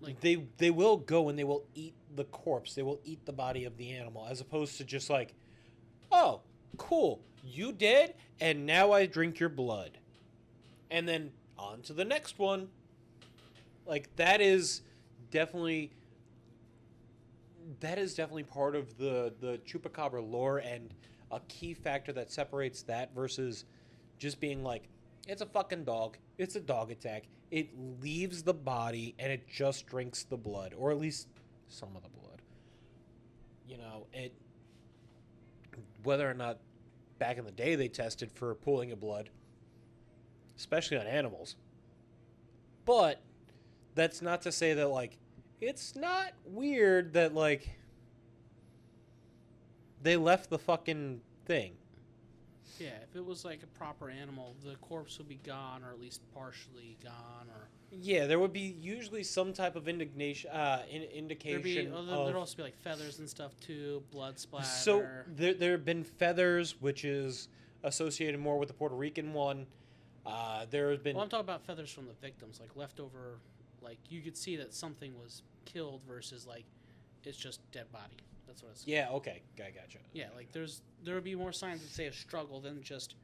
Speaker 2: Like they will go and they will eat the corpse. They will eat the body of the animal, as opposed to just like, oh, cool, you did, and now I drink your blood, and then on to the next one. Like that is definitely part of the Chupacabra lore, and a key factor that separates that versus just being like, it's a fucking dog. It's a dog attack. It leaves the body and it just drinks the blood, or at least some of the blood. You know, whether or not back in the day they tested for pooling of blood, especially on animals. But that's not to say that, like, it's not weird that, like, they left the fucking thing.
Speaker 3: Yeah, if it was like a proper animal, the corpse would be gone, or at least partially gone, or...
Speaker 2: Yeah, there would be usually some type of indication
Speaker 3: There'd also be like feathers and stuff too, blood splatter.
Speaker 2: So there have been feathers, which is associated more with the Puerto Rican one. There has been...
Speaker 3: Well, I'm talking about feathers from the victims, like leftover, like you could see that something was killed versus like it's just dead body. That's what it's...
Speaker 2: Yeah, okay, I gotcha.
Speaker 3: Yeah, like there would be more signs that say a struggle than just,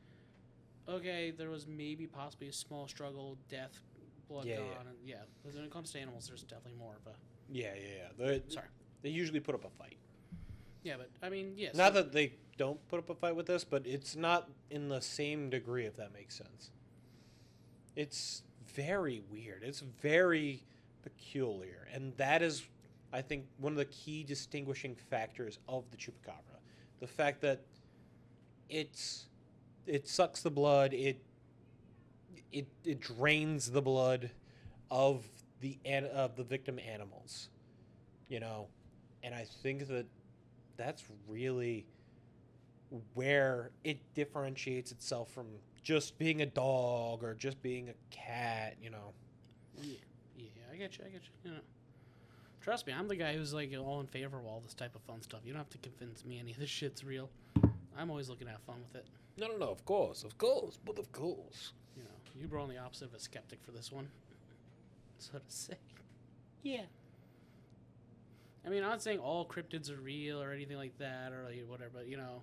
Speaker 3: okay, there was maybe possibly a small struggle, death, blood gone. And yeah, when it comes to animals, there's definitely more of a...
Speaker 2: Yeah. They usually put up a fight.
Speaker 3: Yeah, but I mean, yes.
Speaker 2: Not that they don't put up a fight with this, but it's not in the same degree, if that makes sense. It's very weird. It's very peculiar, and that is, I think, one of the key distinguishing factors of the Chupacabra. The fact that it sucks the blood, it drains the blood of the victim animals, you know, and I think that's really where it differentiates itself from just being a dog or just being a cat, you know.
Speaker 3: Yeah, I get you. You know, trust me, I'm the guy who's like all in favor of all this type of fun stuff. You don't have to convince me any of this shit's real. I'm always looking to have fun with it.
Speaker 2: No, of course, but of course.
Speaker 3: You know, you were on the opposite of a skeptic for this one, so to say. Yeah. I mean, I'm not saying all cryptids are real or anything like that or like whatever, but, you know,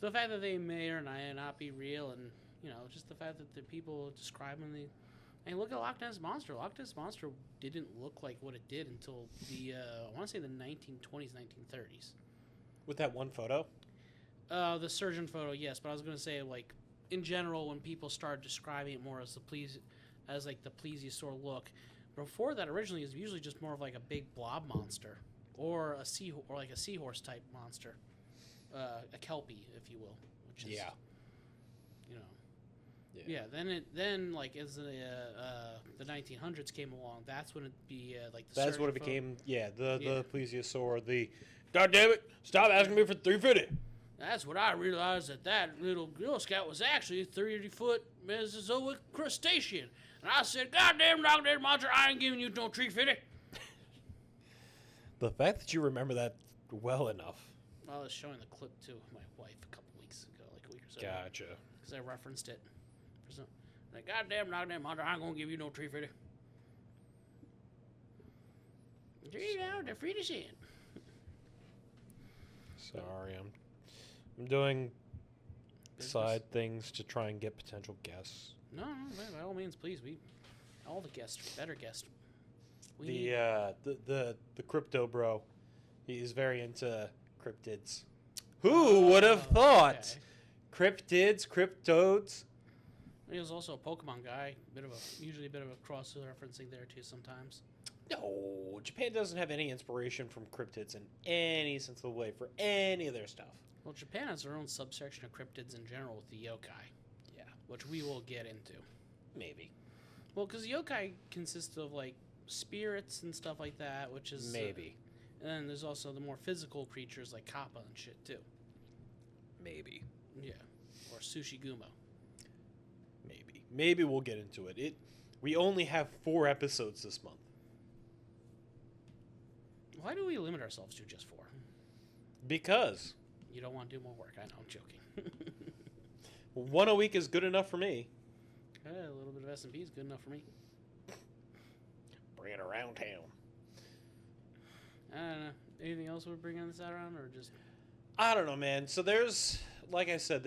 Speaker 3: the fact that they may or may not be real, and, you know, just the fact that the people describe them, and look at Loch Ness Monster. Loch Ness Monster didn't look like what it did until the, I want to say the 1920s, 1930s.
Speaker 2: With that one photo?
Speaker 3: The surgeon photo, yes, but I was going to say, like, in general, when people started describing it more as the plesiosaur look, before that, originally, it was usually just more of like a big blob monster, or a seahorse type monster, a kelpie, if you will, which is, you know, then like as the 1900s came along, that's when it be like the.
Speaker 2: That's what it became. The plesiosaur. The, God damn it! Stop asking me for $350.
Speaker 3: That's what I realized, that little Girl Scout was actually a 30-foot Mesozoic crustacean. And I said, God damn, Loch Ness Monster, I ain't giving you no $350.
Speaker 2: The fact that you remember that well enough.
Speaker 3: I was showing the clip to my wife a couple weeks ago, like a week or so.
Speaker 2: Gotcha.
Speaker 3: Because I referenced it. Like, God damn, Loch Ness Monster, I ain't gonna give you no $350. $3, they're free to send.
Speaker 2: Sorry, I'm doing side things to try and get potential guests.
Speaker 3: No, by all means, please. All the guests, better guests.
Speaker 2: The crypto bro, he is very into cryptids. Who would have thought?
Speaker 3: Okay.
Speaker 2: Cryptids, cryptodes.
Speaker 3: He was also a Pokemon guy. Usually a bit of a cross referencing there too sometimes.
Speaker 2: No, Japan doesn't have any inspiration from cryptids in any sense of the way for any of their stuff.
Speaker 3: Well, Japan has their own subsection of cryptids in general with the yokai.
Speaker 2: Yeah,
Speaker 3: Which we will get into.
Speaker 2: maybe.
Speaker 3: Well, because yokai consists of like spirits and stuff like that, which is
Speaker 2: Maybe.
Speaker 3: And then there's also the more physical creatures like kappa and shit too.
Speaker 2: Maybe.
Speaker 3: Yeah, or sushigumo.
Speaker 2: Maybe we'll get into it. We only have 4 episodes this month.
Speaker 3: Why do we limit ourselves to just 4?
Speaker 2: Because
Speaker 3: You don't want to do more work. I know, I'm joking.
Speaker 2: 1 a week is good enough for me.
Speaker 3: A little bit of S&P is good enough for me.
Speaker 2: Bring it around town.
Speaker 3: I don't know. Anything else we're bringing this out around, or just...
Speaker 2: I don't know, man. So there's, like I said,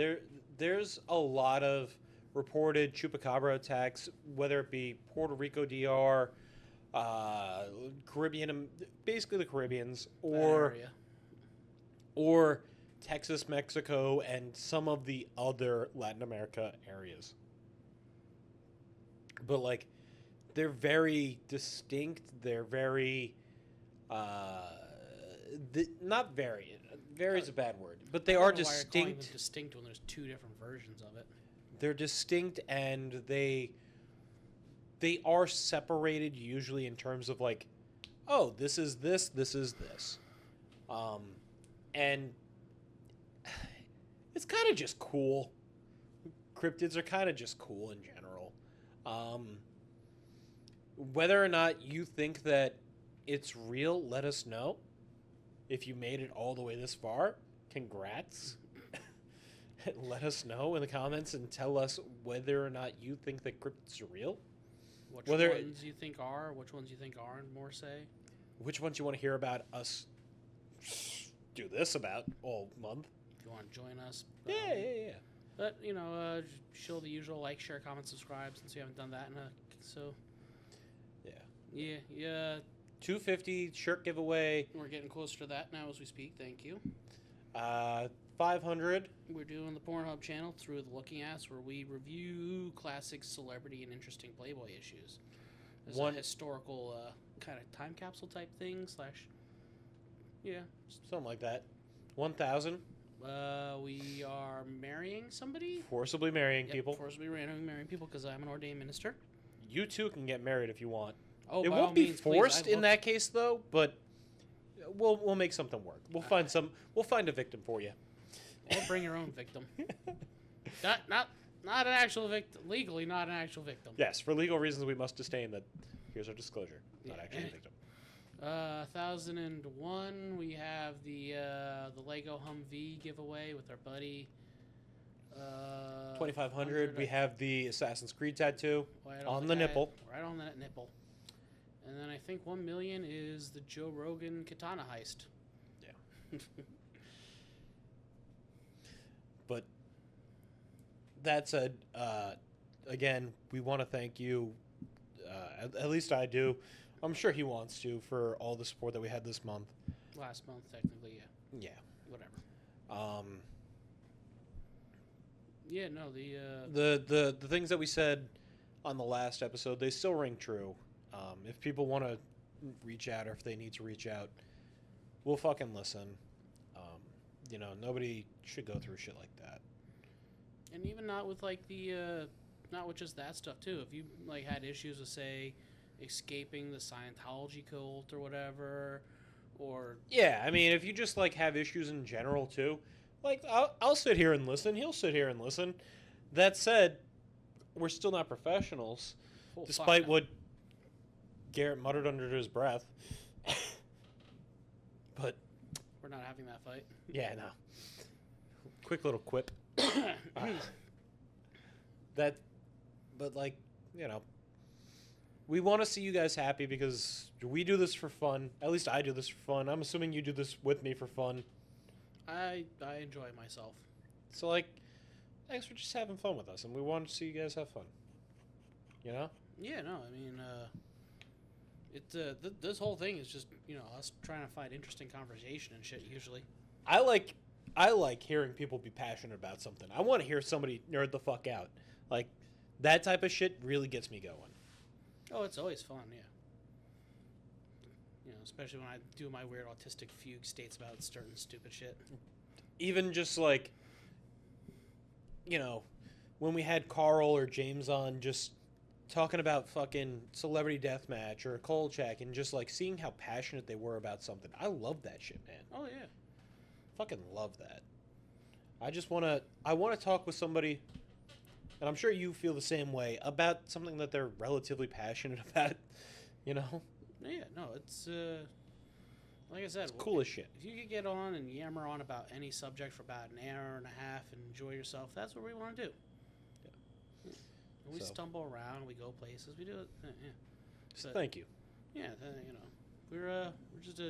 Speaker 2: there's a lot of reported Chupacabra attacks, whether it be Puerto Rico, DR, Caribbean, basically the Caribbeans, or Texas, Mexico, and some of the other Latin America areas. But like, they're very distinct. They're very, not very. Very is a bad word, but they are distinct.
Speaker 3: Why you're calling them distinct when there's 2 different versions of it.
Speaker 2: They're distinct, and they are separated usually in terms of like, oh, this is this is this, and it's kind of just cool. Cryptids are kind of just cool in general. Whether or not you think that it's real, let us know. If you made it all the way this far, congrats. Let us know in the comments and tell us whether or not you think that cryptids are real.
Speaker 3: Which ones you think are, which ones you think aren't, more say.
Speaker 2: Which ones you want to hear about us do this about all month.
Speaker 3: If you want to join us.
Speaker 2: Yeah.
Speaker 3: But, show the usual like, share, comment, subscribe, since we haven't done that so... Yeah.
Speaker 2: 250 shirt giveaway.
Speaker 3: We're getting closer to that now as we speak. Thank you.
Speaker 2: 500.
Speaker 3: We're doing the Pornhub channel Through the Looking Ass, where we review classic celebrity and interesting Playboy issues. It's a historical kind of time capsule type thing / yeah,
Speaker 2: something like that. 1,000.
Speaker 3: We are marrying somebody.
Speaker 2: Forcibly marrying people.
Speaker 3: Forcibly marrying people because I'm an ordained minister.
Speaker 2: You too can get married if you want.
Speaker 3: Oh,
Speaker 2: it won't be forced in that case though, but we'll make something work. We'll find a victim for you.
Speaker 3: Or bring your own victim. not an actual victim. Legally, not an actual victim.
Speaker 2: Yes, for legal reasons, we must disdain that. Here's our disclosure. Not actually a victim.
Speaker 3: 1001. We have the Lego Humvee giveaway with our buddy.
Speaker 2: 2,500. We have the Assassin's Creed tattoo on the
Speaker 3: head,
Speaker 2: nipple.
Speaker 3: Right on that nipple. And then I think 1 million is the Joe Rogan katana heist.
Speaker 2: Yeah. But that said, again, we want to thank you. At least I do. I'm sure he wants to for all the support that we had this month.
Speaker 3: Last month, technically, yeah.
Speaker 2: Yeah.
Speaker 3: Whatever. Yeah, no,
Speaker 2: the things that we said on the last episode, they still ring true. If people want to reach out or if they need to reach out, we'll fucking listen. Nobody should go through shit like that.
Speaker 3: And even not with like not with just that stuff too. If you like had issues with say escaping the Scientology cult or whatever, or
Speaker 2: yeah, I mean, if you just like have issues in general too, like I'll sit here and listen. He'll sit here and listen. That said, we're still not professionals, despite what Garrett muttered under his breath. But
Speaker 3: we're not having that fight.
Speaker 2: Yeah, no. Quick little quip. But like, we want to see you guys happy because we do this for fun. At least I do this for fun. I'm assuming you do this with me for fun.
Speaker 3: I enjoy myself.
Speaker 2: So like, thanks for just having fun with us, and we want to see you guys have fun. You know?
Speaker 3: Yeah, no, I mean, this whole thing is just us trying to find interesting conversation and shit. Usually,
Speaker 2: I like hearing people be passionate about something. I want to hear somebody nerd the fuck out. Like that type of shit really gets me going.
Speaker 3: oh, it's always fun, yeah. Especially when I do my weird autistic fugue states about certain stupid shit.
Speaker 2: Even just like, when we had Carl or James on, just talking about fucking Celebrity Deathmatch or Kolchak, and just like seeing how passionate they were about something. I love that shit, man.
Speaker 3: Oh yeah.
Speaker 2: Fucking love that. I want to talk with somebody, and I'm sure you feel the same way, about something that they're relatively passionate about,
Speaker 3: Yeah, no, it's like I said,
Speaker 2: It's cool as shit.
Speaker 3: If you could get on and yammer on about any subject for about an hour and a half and enjoy yourself, that's what we want to do. Yeah. And we stumble around, we go places, we do it. Yeah.
Speaker 2: So thank you.
Speaker 3: Yeah, we're just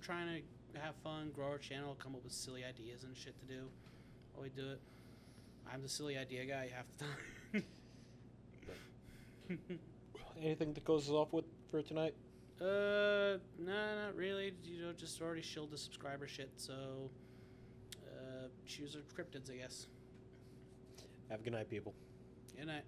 Speaker 3: trying to have fun, grow our channel, come up with silly ideas and shit to do while we do it. I'm the silly idea guy half the time.
Speaker 2: Anything that goes off with for tonight?
Speaker 3: Nah, not really. Just already shilled the subscriber shit, so choose our cryptids, I guess.
Speaker 2: Have a good night, people.
Speaker 3: Good night.